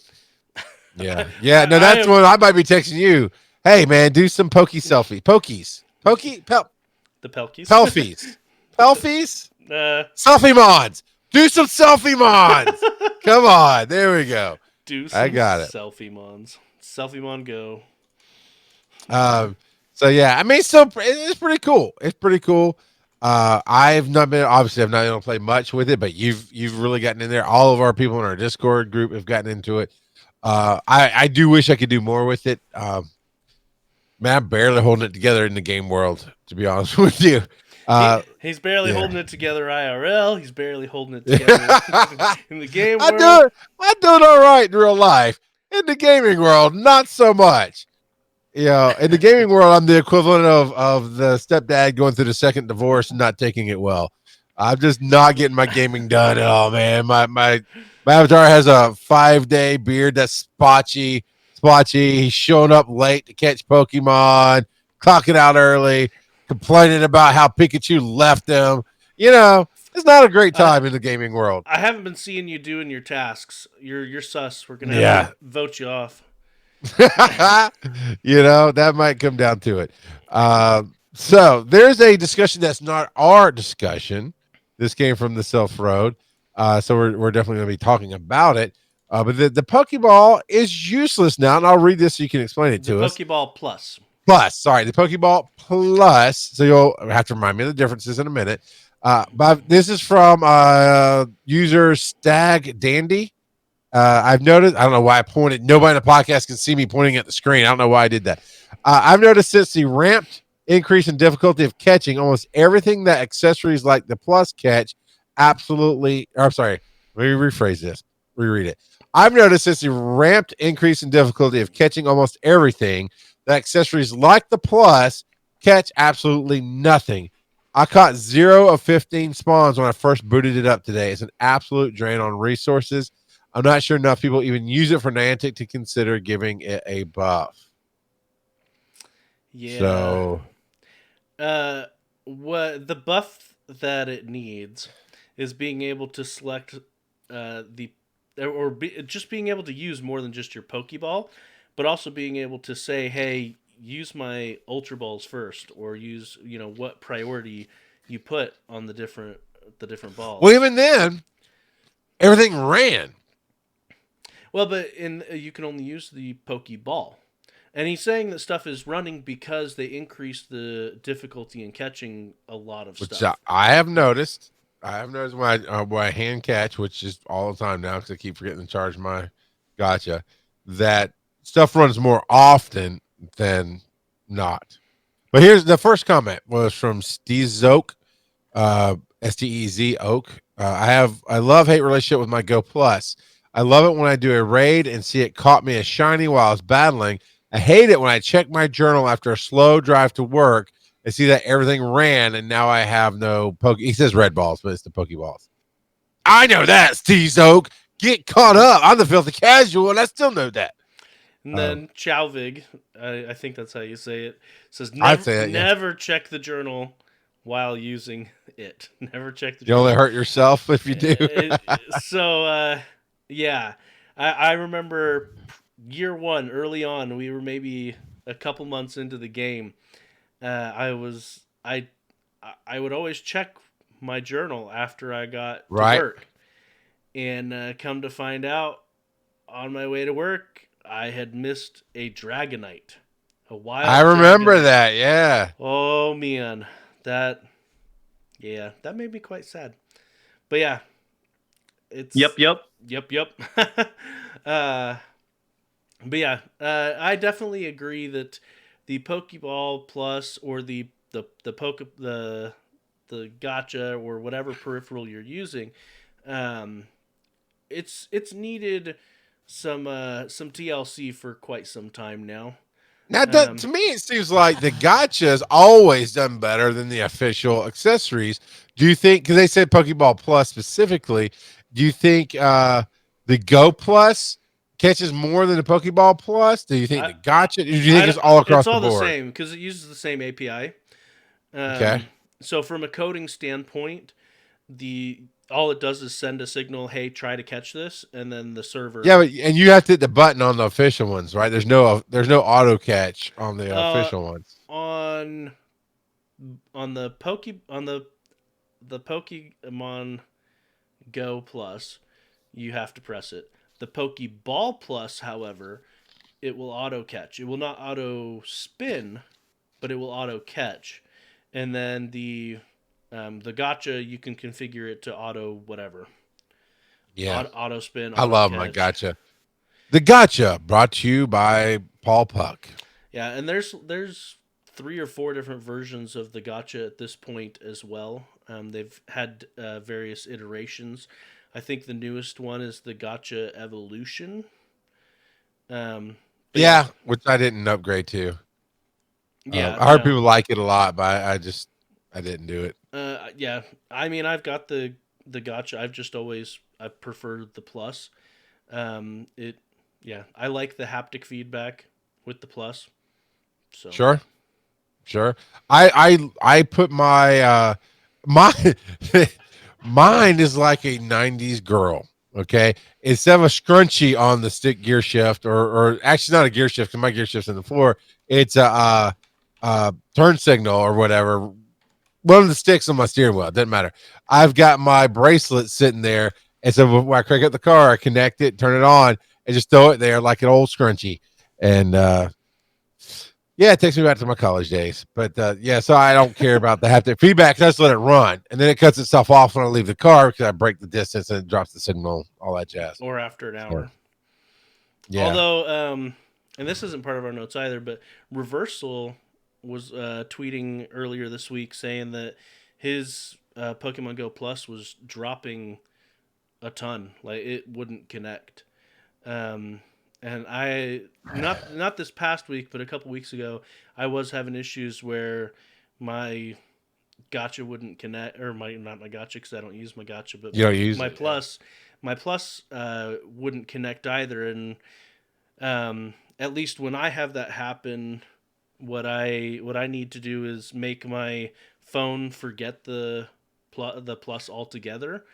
Yeah, yeah. No, I that's am what I might be texting you. Hey, man, do some pokey selfie. Pokies. the Pelkies. Pelfies. Pelfies? uh, Selfie mons. Do some selfie mons. Come on. There we go. do I some got it. selfie mons. Selfie mon go. So yeah, I mean, so it's pretty cool. It's pretty cool. I've not been able to play much with it, but you've really gotten in there. All of our people in our Discord group have gotten into it. I do wish I could do more with it. Man, I'm barely holding it together in the game world, to be honest with you. He's barely yeah. holding it together IRL. He's barely holding it together in the game I world. I do it all right in real life. In the gaming world, not so much. You know, in the gaming world, I'm the equivalent of the stepdad going through the second divorce and not taking it well. I'm just not getting my gaming done at all, man. My avatar has a 5-day beard that's splotchy. He's showing up late to catch Pokemon, clocking out early, complaining about how Pikachu left him. You know, it's not a great time in the gaming world. I haven't been seeing you doing your tasks. You're sus. We're gonna have Yeah. to vote you off. You know, that might come down to it. So there's a discussion that's not our discussion. This came from the Self Road. So we're definitely going to be talking about it. But the Pokeball is useless now. And I'll read this so you can explain it The to us. Pokeball Plus. The Pokeball Plus. So you'll have to remind me of the differences in a minute. But this is from user Stag Dandy. I've noticed, I don't know why I pointed. Nobody in the podcast can see me pointing at the screen. I don't know why I did that. I've noticed since the ramped increase in difficulty of catching, almost everything that accessories like the plus catch absolutely, or I'm sorry, let me rephrase this, reread it. I've noticed since the ramped increase in difficulty of catching almost everything that accessories like the plus catch absolutely nothing. I caught 0 of 15 spawns when I first booted it up today. It's an absolute drain on resources. I'm not sure enough people even use it for Niantic to consider giving it a buff. Yeah. So, what the buff that it needs is being able to select just being able to use more than just your Pokeball, but also being able to say, hey, use my Ultra Balls first, or use what priority you put on the different balls. well, even then, everything ran. Well, but you can only use the Pokeball. And he's saying that stuff is running because they increased the difficulty in catching a lot of Which stuff. I have noticed. I have noticed when I hand catch, which is all the time now because I keep forgetting to charge my gotcha, that stuff runs more often than not. But here's the first comment was from Steezoak, Stez Oak. I love hate relationship with my Go Plus. I love it when I do a raid and see it caught me a shiny while I was battling. I hate it when I check my journal after a slow drive to work and see that everything ran and now I have no poke. He says red balls, but it's the Pokeballs. I know that, Steve Oak. Get caught up. I'm the filthy casual, and I still know that. And then Chowvig, I think that's how you say it, says I'd say that, yeah. never check the journal while using it. Never check the You journal. only hurt yourself if you do. Yeah. I remember year one, early on, we were maybe a couple months into the game. I would always check my journal after I got Right. to work, and come to find out, on my way to work, I had missed a Dragonite, a wild. I remember Dragonite. that. Yeah. Oh man, that made me quite sad. But yeah, it's Yep. yep. But yeah, I definitely agree that the Pokeball Plus or the Gotcha or whatever peripheral you're using, um, it's needed some TLC for quite some time now. Now, Um, to me, it seems like the gotcha's always done better than the official accessories. Do you think, because they said Pokeball Plus specifically, do you think the Go Plus catches more than the Pokeball Plus? Do you think I, the I, gotcha, do you think it's all it's across the all the board? same because it uses the same API. Okay. So from a coding standpoint, the all it does is send a signal, hey, try to catch this, and then the Yeah, server and you have to hit the button on the official ones, right? There's no auto catch on the uh official ones. on the Pokemon Go Plus, you have to press it. The Pokeball Plus, however, it will auto catch. It will not auto spin, but it will auto catch. And then the gotcha, you can configure it to auto whatever, Yeah, auto spin, I auto love my catch. gotcha. The gotcha brought to you by Paul Puck. Yeah, and there's 3 or 4 different versions of the gotcha at this point as well. They've had various iterations. I think the newest one is the gotcha evolution. But yeah, Yeah, which I didn't upgrade to. yeah, I heard no, people like it a lot, but I didn't do it. yeah. I mean, I've got the gotcha. I prefer the plus. It yeah, I like the haptic feedback with the plus. So Sure, sure. I put my mine is like a '90s girl. Okay, instead of a scrunchie on the stick gear shift, or actually not a gear shift because my gear shift's in the floor. It's a turn signal or whatever. One of the sticks on my steering wheel. It doesn't matter. I've got my bracelet sitting there, and so when I crank up the car, I connect it, turn it on, and just throw it there like an old scrunchie. And yeah, it takes me back to my college days. But yeah, so I don't care about the haptic feedback. I just let it run, and then it cuts itself off when I leave the car because I break the distance and it drops the signal, all that jazz. or after an So hour. yeah, Although, and this isn't part of our notes either, but Reversal was tweeting earlier this week saying that his Pokemon Go Plus was dropping a ton, like it wouldn't connect. Um, and I not this past week, but a couple weeks ago, I was having issues where my gotcha wouldn't connect, or my not my gotcha because I don't use my gotcha, but you don't use my it. Yeah. plus wouldn't connect either. And at least when I have that happen, what I need to do is make my phone forget the plus altogether,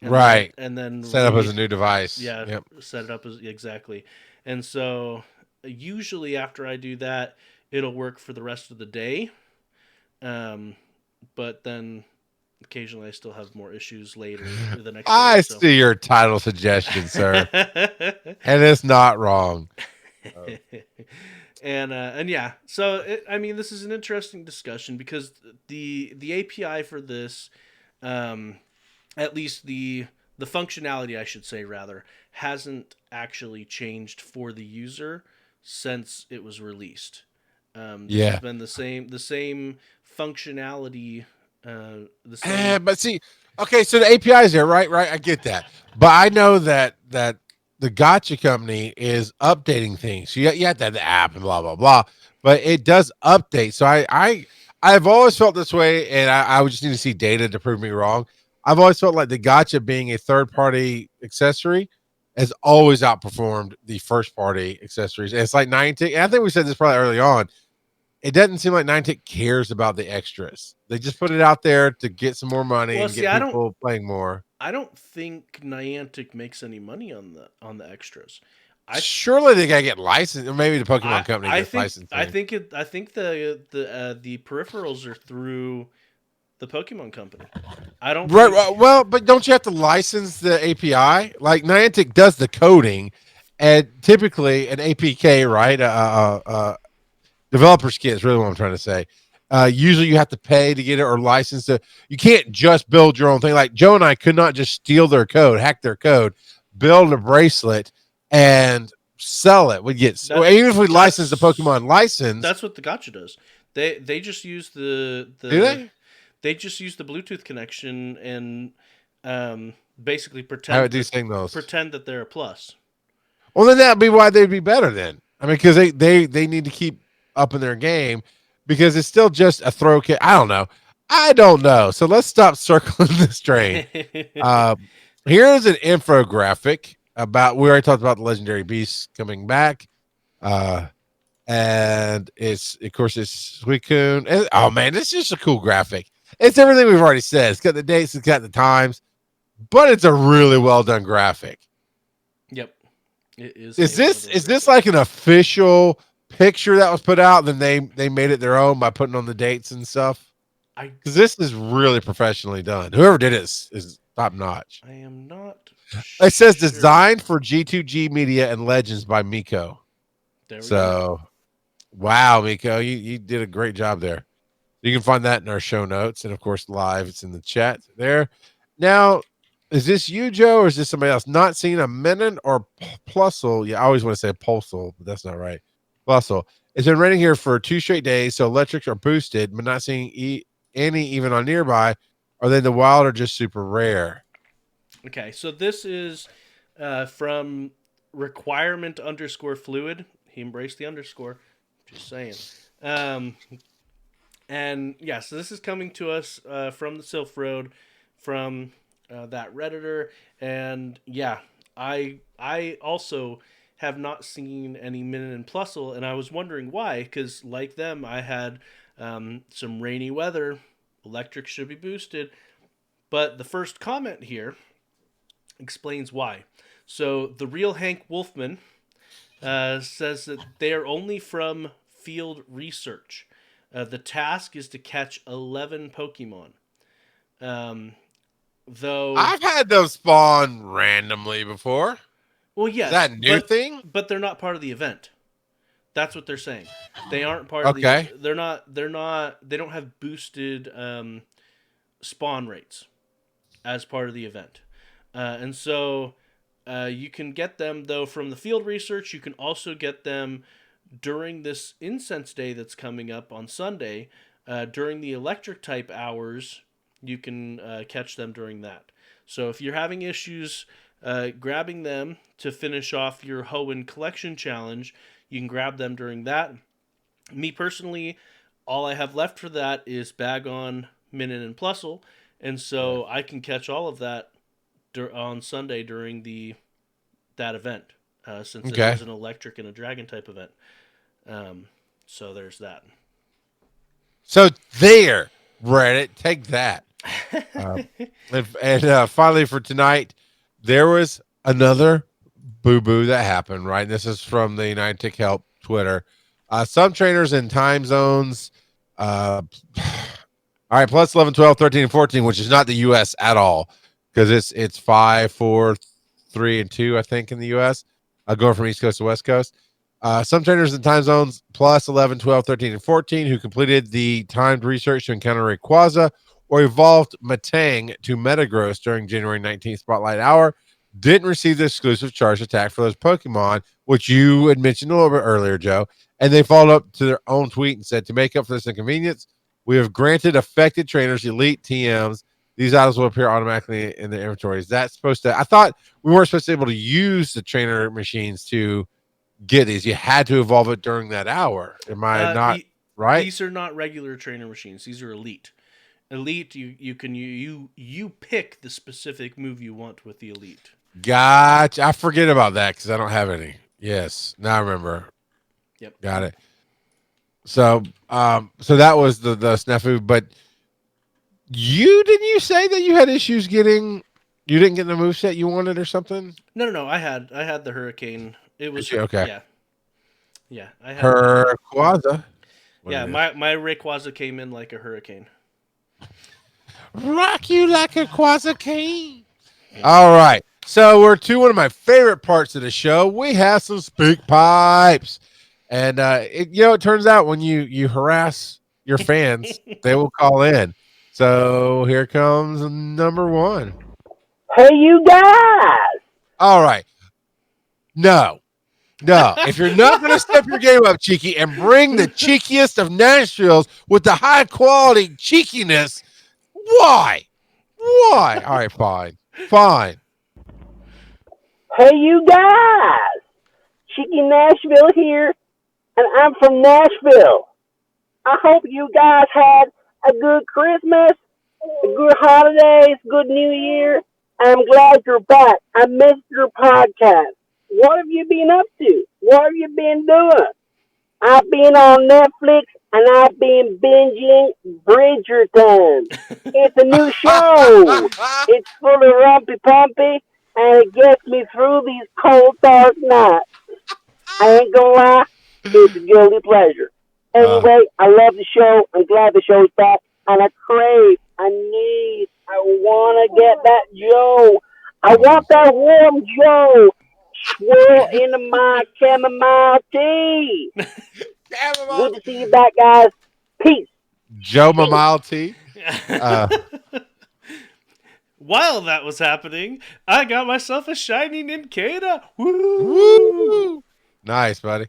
Right. and then Set up as a new device. yeah, Yep. set it up as exactly. And so usually after I do that, it'll work for the rest of the day. Um, but then occasionally I still have more issues later the next day or I so. see your title suggestion, sir, and it's not wrong. Oh. And yeah, so I mean, this is an interesting discussion because the API for this, um, at least the functionality, I should say rather, hasn't actually changed for the user since it was released. This has Yeah. been the same functionality, the same. But see, okay, so the API is there, right? Right, I get that, but I know that the Gotcha company is updating things. So you have to have the app and blah blah blah, but it does update. So I've always felt this way, and I would just need to see data to prove me wrong. I've always felt like the Gotcha being a third party accessory has always outperformed the first party accessories. And it's like 90. And I think we said this probably early on, it doesn't seem like Niantic cares about the extras. They just put it out there to get some more money Well, and see, get people playing more. I don't think Niantic makes any money on the extras. I Surely they gotta get licensed, or maybe the I Pokemon company I gets think licensing. I think the peripherals are through the Pokemon company. I don't Right. think. Well, but don't you have to license the API? Like Niantic does the coding, and typically an APK, right? Developer's kit is really what I'm trying to say. Usually you have to pay to get it or license it. You can't just build your own thing. Like Joe and I could not just steal their code, hack their code, build a bracelet, and sell it. We get even if we license the Pokemon license. That's what the gacha does. They just use Do they just use the Bluetooth connection and basically have it do signals? pretend that they're a plus. Well, then that'd be why they'd be better then. I mean, because they need to keep up in their game because it's still just a throw kit. I don't know. So let's stop circling this train. Here's an infographic about, we already talked about the legendary beasts coming back. And it's, of course, it's Suicune. And, oh man, it's just a cool graphic. It's everything we've already said. It's got the dates, it's got the times, but it's a really well done graphic. Yep. It is. Is this like an official picture that was put out? Then they made it their own by putting on the dates and stuff. Because this is really professionally done. Whoever did it is top notch. I am not. It says designed for G2G Media and Legends by Miko. There we go. Wow, Miko, you did a great job there. You can find that in our show notes, and of course, live. It's in the chat there. Now, is this you, Joe, or is this somebody else? Not seeing a Menon or Plusle. Yeah, I always want to say Pulsel, but that's not right. Plusle. It's been raining here for 2 straight days, so electrics are boosted, but not seeing any even on nearby. Are they the wild or just super rare? Okay, so this is from requirement_fluid. He embraced the underscore. Just saying. And yeah, so this is coming to us from the Sylph Road, from that Redditor. And yeah, I also have not seen any Min and Plusle, and I was wondering why, because like them, I had some rainy weather. Electric should be boosted. But the first comment here explains why. So the real Hank Wolfman says that they are only from field research. The task is to catch 11 Pokemon. Though I've had those spawn randomly before. Well, yes. Is that a new thing? But they're not part of the event. That's what they're saying. They aren't part of the. They're not. They don't have boosted spawn rates as part of the event, and so you can get them though from the field research. You can also get them during this incense day that's coming up on Sunday. During the electric type hours, you can catch them during that. So if you're having issues grabbing them to finish off your Hoenn collection challenge, you can grab them during that. Me personally, all I have left for that is Bagon, Minun, and Plusle, and so I can catch all of that on Sunday during that event, since it is an electric and a dragon type event. So there's that. So there, Reddit, take that. And finally for tonight, there was another boo-boo that happened, right? This is from the United Tick Help Twitter. Some trainers in time zones, all right, plus 11, 12, 13, and 14, which is not the U.S. at all, because it's 5, 4, 3, and 2, I think, in the U.S., going from East Coast to West Coast. Some trainers in time zones plus 11, 12, 13, and 14 who completed the timed research to encounter Rayquaza or evolved Matang to Metagross during January 19th Spotlight Hour didn't receive the exclusive charge attack for those Pokemon, which you had mentioned a little bit earlier, Joe. And they followed up to their own tweet and said, to make up for this inconvenience, we have granted affected trainers elite TMs. These items will appear automatically in the inventory. Is that supposed to? I thought we weren't supposed to be able to use the trainer machines to get these. You had to evolve it during that hour. Am I not right? These are not regular trainer machines. These are elite. Elite, you can pick the specific move you want with the elite. Gotcha. I forget about that because I don't have any. Yes, now I remember. Yep, got it. So, so that was the snafu. But you say that you had issues getting? You didn't get the moveset you wanted or something? No. I had the Hurricane. It was okay. Yeah. I had Rayquaza. Yeah, my Rayquaza came in like a hurricane. Rock you like a Quaza cane. All right. So we're to one of my favorite parts of the show. We have some speak pipes. And it turns out when you harass your fans, they will call in. So here comes number one. Hey, you guys. All right. No. No, if you're not going to step your game up, Cheeky, and bring the cheekiest of Nashvilles with the high quality cheekiness, why? Why? All right, fine. Fine. Hey, you guys! Cheeky Nashville here, and I'm from Nashville. I hope you guys had a good Christmas, a good holidays, good New Year. I'm glad you're back. I missed your podcast. What have you been up to? What have you been doing? I've been on Netflix and I've been binging Bridgerton. It's a new show. It's full of rumpy pumpy and it gets me through these cold dark nights. I ain't gonna lie, it's a guilty pleasure. uh, Anyway, I love the show. I'm glad the show's back. And I wanna get that Joe. I want that warm Joe swirl into my chamomile tea. Good to see you back, guys. Peace. Joe Peace. Mamile T. Uh, While that was happening, I got myself a shiny Nincada. Woo! woo! Nice, buddy.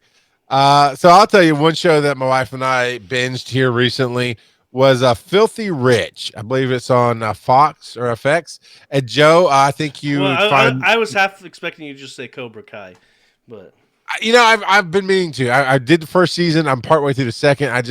So I'll tell you one show that my wife and I binged here recently was Filthy Rich. I believe it's on Fox or FX. And Joe, I think you Well, would find, I was half expecting you to just say Cobra Kai, but I've been meaning to. I did the first season. I'm partway through the second. I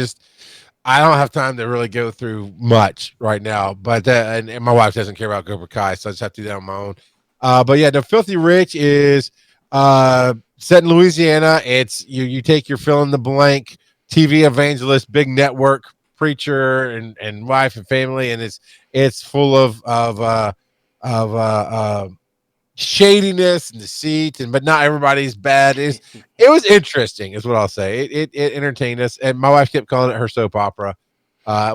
don't have time to really go through much right now. But and my wife doesn't care about Cobra Kai, so I just have to do that on my own. But yeah, the Filthy Rich is set in Louisiana. It's you take your fill in the blank TV evangelist, big network preacher, and wife and family, and it's full of shadiness and deceit, and but not everybody's bad. It was interesting, is what I'll say. It entertained us, and my wife kept calling it her soap opera,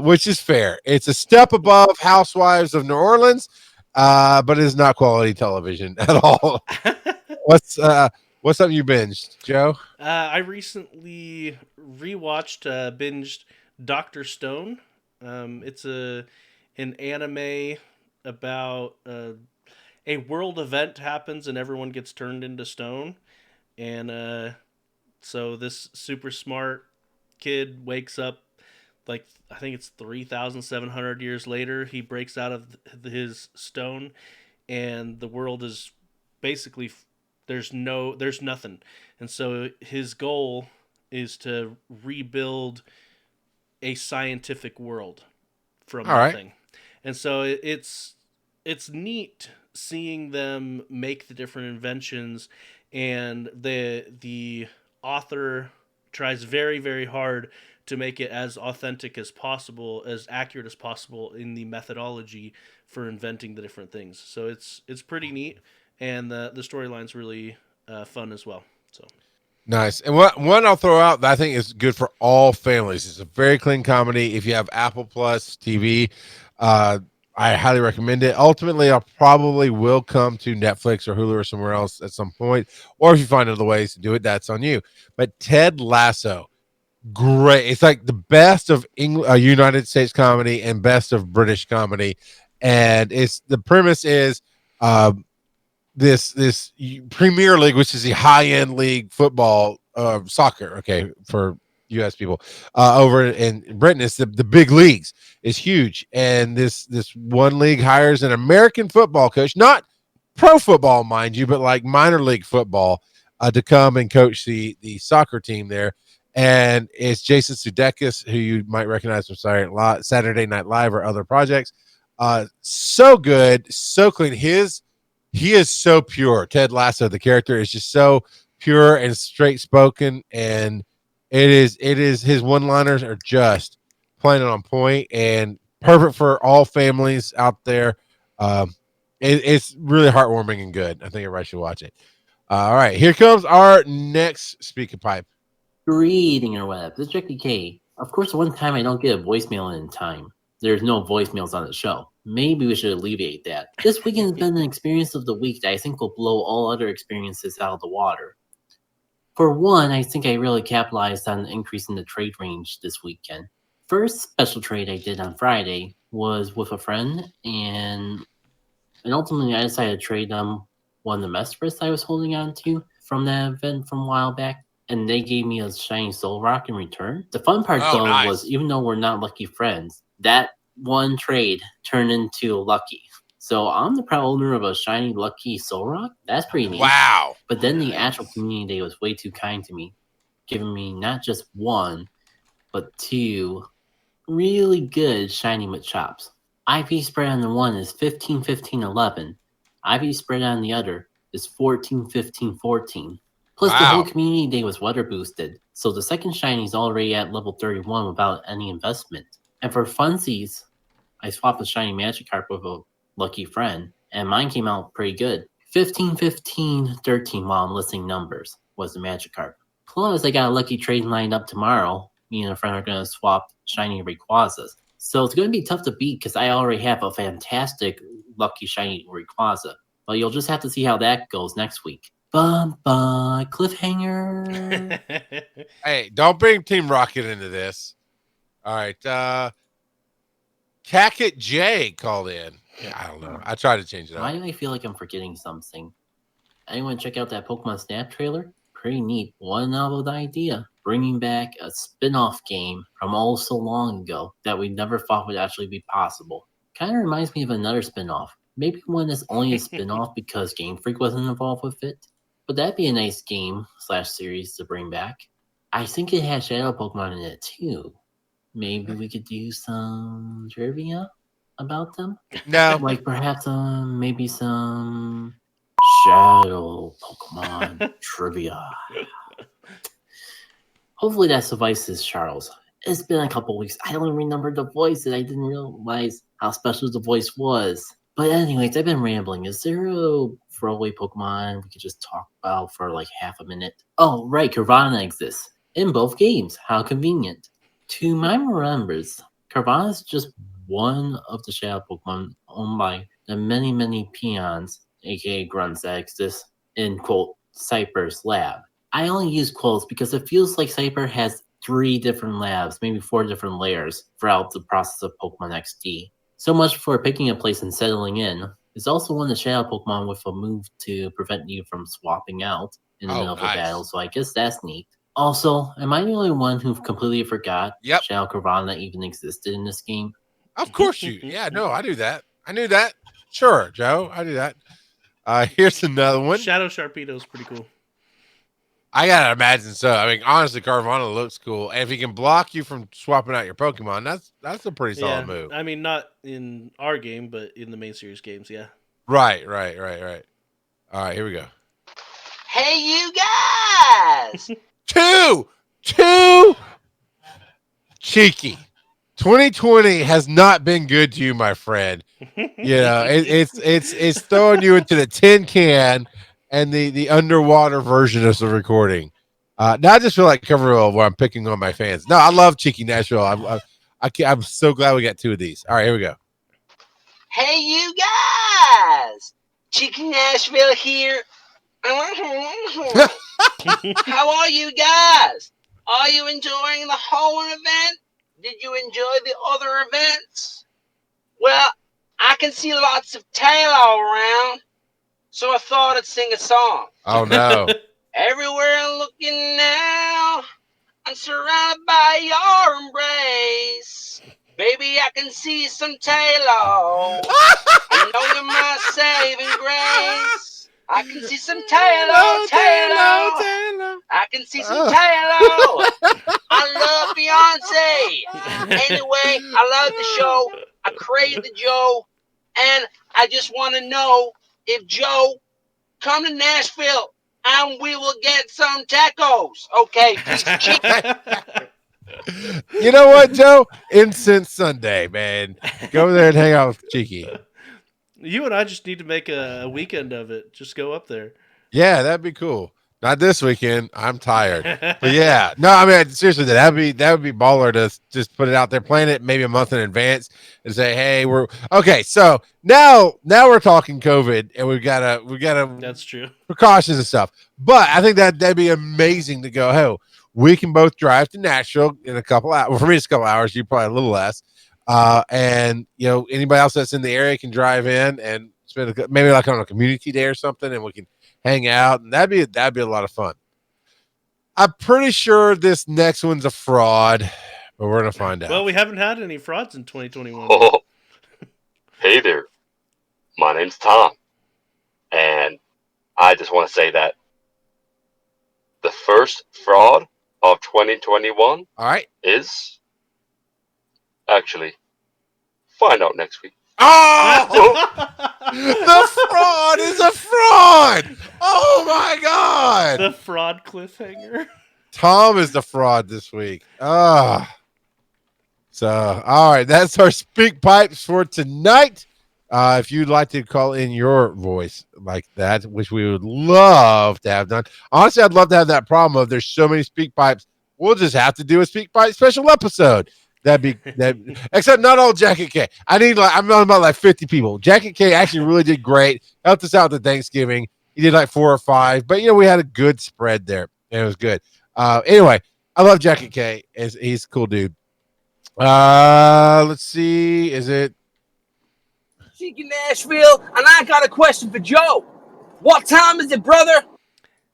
which is fair. It's a step above Housewives of New Orleans, but it's not quality television at all. What's what's something you binged, Joe? I recently rewatched, binged Doctor Stone. It's an anime about a world event happens and everyone gets turned into stone, and so this super smart kid wakes up like I think it's 3,700 years later. He breaks out of his stone, and the world is basically there's nothing, and so his goal is to rebuild a scientific world from All right, nothing. And so it's neat seeing them make the different inventions, and the author tries very hard to make it as authentic as possible, as accurate as possible in the methodology for inventing the different things. So it's pretty neat, and the storyline's really fun as well. So nice. And what one I'll throw out that I think is good for all families. It's a very clean comedy. If you have Apple Plus TV, uh, I highly recommend it. Ultimately, I'll probably will come to Netflix or Hulu or somewhere else at some point. Or if you find other ways to do it, that's on you. But Ted Lasso, great. It's like the best of United States comedy and best of British comedy. And it's the premise is this Premier League, which is the high end league football, soccer. Okay, for U.S. people over in Britain, it's the big leagues. It's huge, and this one league hires an American football coach, not pro football, mind you, but like minor league football, to come and coach the soccer team there. And it's Jason Sudeikis, who you might recognize from Saturday Night Live or other projects. So good, so clean. He is so pure. Ted Lasso, the character, is just so pure and straight spoken, and it is his one liners are just plain on point and perfect for all families out there. Um, it's really heartwarming and good. I think everybody should watch it. All right, here comes our next speaker pipe. Greeting your web. This is Jackie K. Of course, one time I don't get a voicemail in time. There's no voicemails on the show. Maybe we should alleviate that. This weekend has been an experience of the week that I think will blow all other experiences out of the water. For one, I think I really capitalized on the increase in the trade range this weekend. First special trade I did on Friday was with a friend, and ultimately I decided to trade them one of the Mestris I was holding on to from that event from a while back, and they gave me a shiny Soul Rock in return. The fun part, Oh, though, nice. was even though we're not lucky friends, that one trade turned into lucky. So I'm the proud owner of a shiny lucky Soul Rock. That's pretty neat. Wow. But then the actual community day was way too kind to me, giving me not just one, but two really good shiny Machops. IP spread on the one is 15, 15, 11. IP spread on the other is 14, 15, 14. Plus, the whole Wow. community day was weather boosted, so the second shiny is already at level 31 without any investment. And for funsies, I swapped a shiny Magikarp with a lucky friend, and mine came out pretty good. 15, 15, 13 while I'm listing numbers was the Magikarp. Plus, I got a lucky trade lined up tomorrow. Me and a friend are going to swap shiny Rayquazas. So it's going to be tough to beat because I already have a fantastic lucky shiny Rayquaza. But you'll just have to see how that goes next week. Cliffhanger. Hey, don't bring Team Rocket into this. All right. Cacket J called in. Yeah, I don't know. I tried to change it Why up. do I feel like I'm forgetting something? Anyone check out that Pokemon Snap trailer? Pretty neat. What a novel idea. Bringing back a spin-off game from oh so long ago that we never thought would actually be possible. Kind of reminds me of another spin-off. Maybe one that's only a spin-off because Game Freak wasn't involved with it. But that'd be a nice game/series to bring back. I think it has Shadow Pokemon in it too. Maybe we could do some trivia about them? No. Like perhaps maybe some Shadow Pokemon trivia. Hopefully that suffices, Charles. It's been a couple weeks. I don't remember the voice, and I didn't realize how special the voice was. But anyways, I've been rambling. Is there a throwaway Pokemon we could just talk about for like half a minute? Oh, right, Currans exists in both games. How convenient. To my remembers, Currans is just one of the Shadow Pokemon owned by the many, many peons, aka grunts, that exist in, quote, Cypher's lab. I only use quotes because it feels like Cypher has 3 different labs, maybe 4 different layers throughout the process of Pokemon XD. So much for picking a place and settling in. It's also one of the Shadow Pokemon with a move to prevent you from swapping out in the middle of a battle, so I guess that's neat. Also, am I the only one who completely forgot Shadow Currans even existed in this game? Of course you. Yeah, no, I knew that. I knew that. Sure, Joe. I knew that. Here's another one. Shadow Sharpedo is pretty cool. I gotta imagine so. I mean, honestly, Carvanha looks cool, and if he can block you from swapping out your Pokemon, that's a pretty solid move. I mean, not in our game, but in the main series games, yeah. Right. All right, here we go. Hey, you guys! Two, cheeky. 2020 has not been good to you, my friend. You know, it's throwing you into the tin can and the underwater version of the recording. Now I just feel like Coverall where I'm picking on my fans. No, I love Cheeky Nashville. I'm so glad we got 2 of these. All right, here we go. Hey, you guys! Cheeky Nashville here. How are you guys? Are you enjoying the whole event? Did you enjoy the other events? Well, I can see lots of tail all around, so I thought I'd sing a song. Oh, no. Everywhere I'm looking now, I'm surrounded by your embrace. Baby, I can see some Taylor. I know you're my saving grace. I can see some Taylor. I can see some Taylor. I love Beyonce. Anyway, I love the show. I crave the Joe. And I just want to know if Joe come to Nashville and we will get some tacos. Okay. You know what, Joe? Incense Sunday, man. Go over there and hang out with Cheeky. You and I just need to make a weekend of it. Just go up there. Yeah, that'd be cool. Not this weekend. I'm tired. But yeah, no, I mean seriously, that would be baller to just put it out there, plan it maybe a month in advance, and say, hey, we're okay. So now we're talking COVID, and we gotta That's true. precautions and stuff. But I think that'd be amazing to go. Hey, we can both drive to Nashville in a couple hours. Well, for me, it's a couple hours. You probably a little less. And you know, anybody else that's in the area can drive in and spend maybe like on a community day or something, and we can hang out, and that'd be a lot of fun. I'm pretty sure this next one's a fraud, but we're gonna find out. Well, we haven't had any frauds in 2021 yet. Oh, hey there. My name's Tom, and I just want to say that the first fraud of 2021 All right. is actually find out next week. Oh, the fraud is a fraud. Oh my God. The fraud cliffhanger. Tom is the fraud this week. So, all right, that's our speak pipes for tonight. If you'd like to call in your voice like that, which we would love to have done. Honestly, I'd love to have that problem of there's so many speak pipes. We'll just have to do a speak pipe special episode. That'd be that. Except not all Jacket K. I'm on about like 50 people. Jacket K actually really did great. Helped us out to Thanksgiving. He did like 4 or 5, but we had a good spread there, and it was good. Anyway, I love Jacket K. He's a cool dude. Let's see. Is it Cheeky Nashville, and I got a question for Joe. What time is it, brother?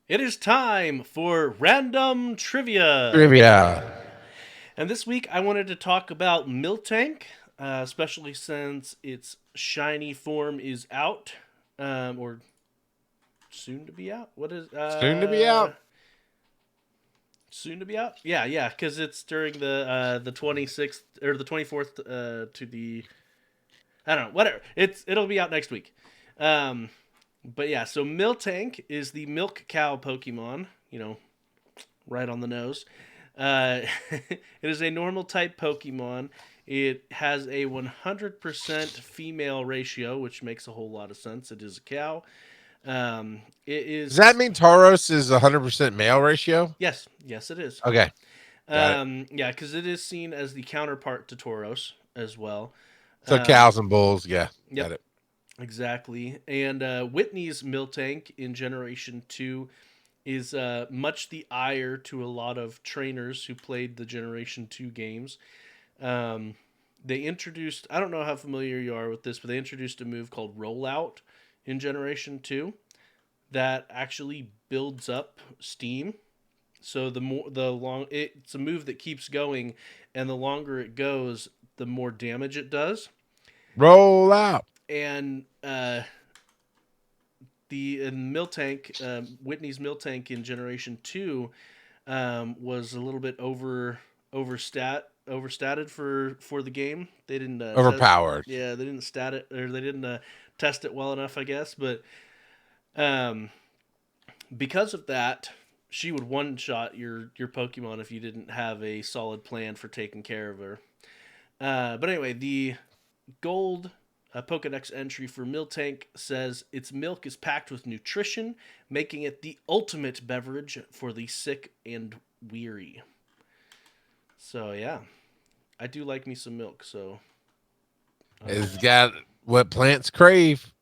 It is time for random trivia. And this week I wanted to talk about Miltank, especially since its shiny form is out, or soon to be out. What is soon to be out? Soon to be out? Yeah, because it's during the 26th or the 24th to the, I don't know, whatever. It'll be out next week. But yeah, so Miltank is the milk cow Pokemon. Right on the nose. It is a normal type Pokemon. It has a 100% female ratio, which makes a whole lot of sense. It is a cow. It is. Does that mean Tauros is 100% male ratio? Yes, it is. Okay. Yeah, because it is seen as the counterpart to Tauros as well. So cows and bulls, yeah. Yep. Got it. Exactly. And Whitney's Miltank in Generation 2 is much the ire to a lot of trainers who played the Generation 2 games. They introduced, I don't know how familiar you are with this, but they introduced a move called Rollout in Generation 2 that actually builds up steam. So it's a move that keeps going, and the longer it goes, the more damage it does. Roll out. And Miltank, Whitney's Miltank in Generation 2 was a little bit overstated for the game. They didn't overpowered. They didn't stat it, or they didn't test it well enough, I guess. But because of that, she would one-shot your Pokemon if you didn't have a solid plan for taking care of her. But anyway, the gold Pokedex entry for Miltank says its milk is packed with nutrition, making it the ultimate beverage for the sick and weary. So yeah, I do like me some milk. So it's got what plants crave.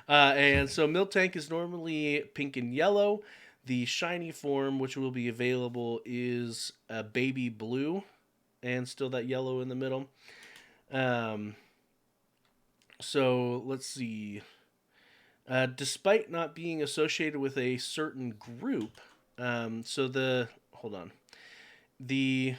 And so Miltank is normally pink and yellow. The shiny form, which will be available, is a baby blue, and still that yellow in the middle. So let's see. Despite not being associated with a certain group, the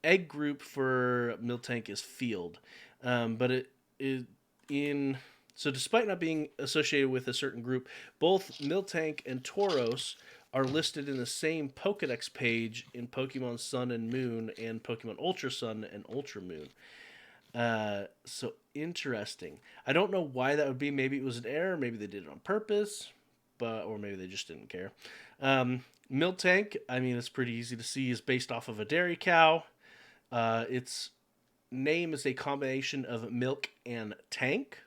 egg group for Miltank is Field, but it is in. So despite not being associated with a certain group, both Miltank and Tauros are listed in the same Pokedex page in Pokemon Sun and Moon and Pokemon Ultra Sun and Ultra Moon. So interesting. I don't know why that would be. Maybe it was an error. Maybe they did it on purpose, or maybe they just didn't care. Miltank, I mean, it's pretty easy to see, is based off of a dairy cow. Its name is a combination of milk and tank.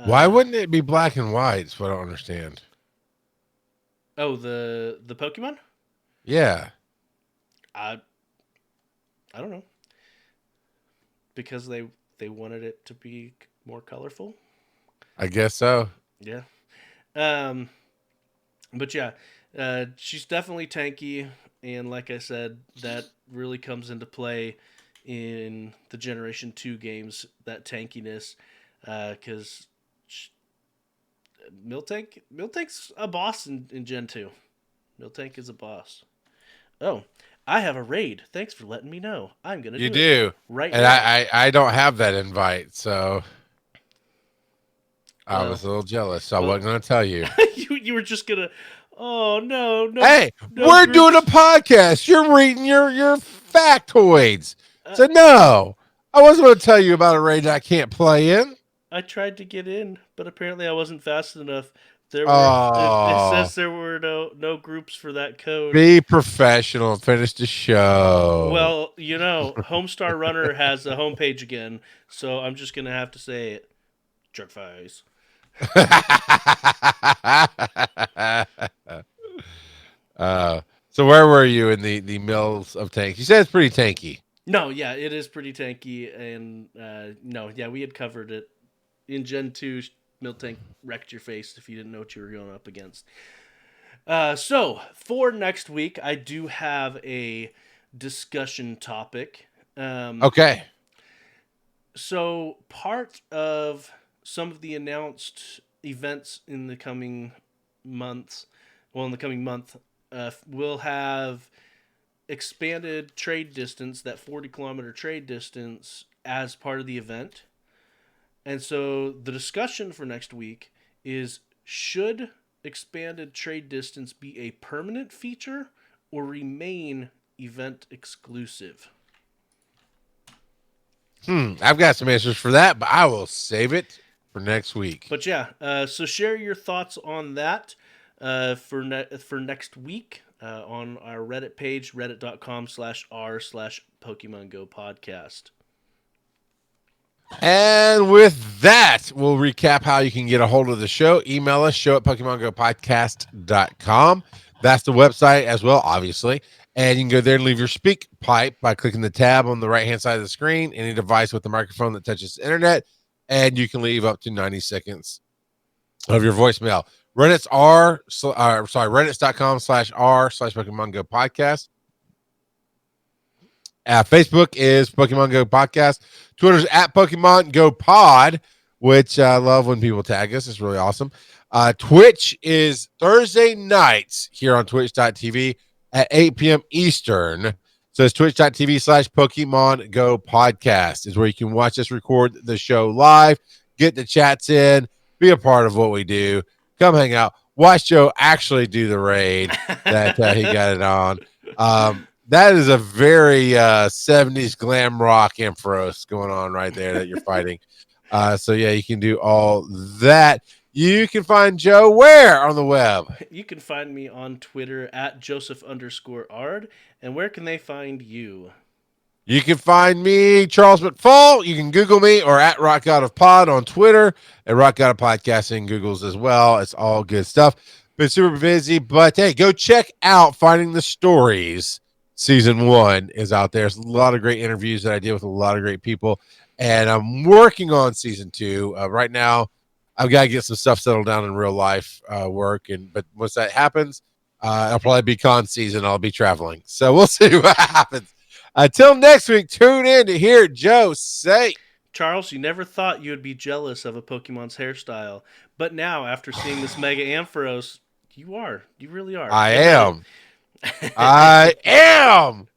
Why wouldn't it be black and white? That's what I don't understand. Oh, the Pokemon? Yeah. I don't know. Because they wanted it to be more colorful? I guess so. Yeah. But yeah, she's definitely tanky, and like I said, that really comes into play in the Generation 2 games, that tankiness, because Miltank's a boss in Gen 2. Miltank is a boss. Oh, I have a raid. Thanks for letting me know. I'm going to do You it do. right And now. I don't have that invite, so I Well, was a little jealous. So I wasn't going to tell you. you were just going to, oh, no. Hey, no we're doing a groups. podcast. You're reading your factoids. Uh, So no, I wasn't going to tell you about a raid that I can't play in. I tried to get in, but apparently I wasn't fast enough. It Oh, says there were no groups for that code. be professional and finish the show. Well, Homestar Runner has a homepage again, so I'm just gonna have to say it. Jerkface. So where were you in the mills of tanks? You said it's pretty tanky. No, yeah, it is pretty tanky, and no, yeah, we had covered it in Gen 2. Miltank wrecked your face if you didn't know what you were going up against. So for next week, I do have a discussion topic. Okay. So part of some of the announced events in the coming month, we'll have expanded trade distance, that 40-kilometer trade distance, as part of the event. And so the discussion for next week is, should expanded trade distance be a permanent feature or remain event exclusive? I've got some answers for that, but I will save it for next week. But yeah, so share your thoughts on that for next week on our Reddit page, reddit.com/r/Pokemon Go Podcast. And with that, we'll recap how you can get a hold of the show. Email us, show@PokemonGoPodcast.com. That's the website as well, obviously. And you can go there and leave your speak pipe by clicking the tab on the right-hand side of the screen, any device with a microphone that touches the internet, and you can leave up to 90 seconds of your voicemail. Reddit's.com/r/Pokemon Go Podcast. Facebook is Pokemon Go Podcast. Twitter's @Pokemon Go Pod, which I love when people tag us. It's really awesome. Twitch is Thursday nights here on twitch.tv at 8 p.m. Eastern. So it's twitch.tv/Pokemon Go Podcast is where you can watch us record the show live, get the chats in, be a part of what we do. Come hang out. Watch Joe actually do the raid that he got it on. That is a very 70s glam rock Ampharos going on right there that you're fighting. So, yeah, you can do all that. You can find Joe where on the web? You can find me on Twitter @Joseph_Ard. And where can they find you? You can find me, Charles McFall. You can Google me or @RockGodOfPod on Twitter, and Rock God of Podcasting Googles as well. It's all good stuff. Been super busy, but hey, go check out Finding the Stories. Season 1 is out there. There's a lot of great interviews that I did with a lot of great people, and I'm working on season 2 right now. I've got to get some stuff settled down in real life work, but once that happens, it'll probably be con season. I'll be traveling, so we'll see what happens. Until next week, tune in to hear Joe say. Charles, you never thought you would be jealous of a Pokemon's hairstyle, but now after seeing this Mega Ampharos, you are. You really are. I am. I am.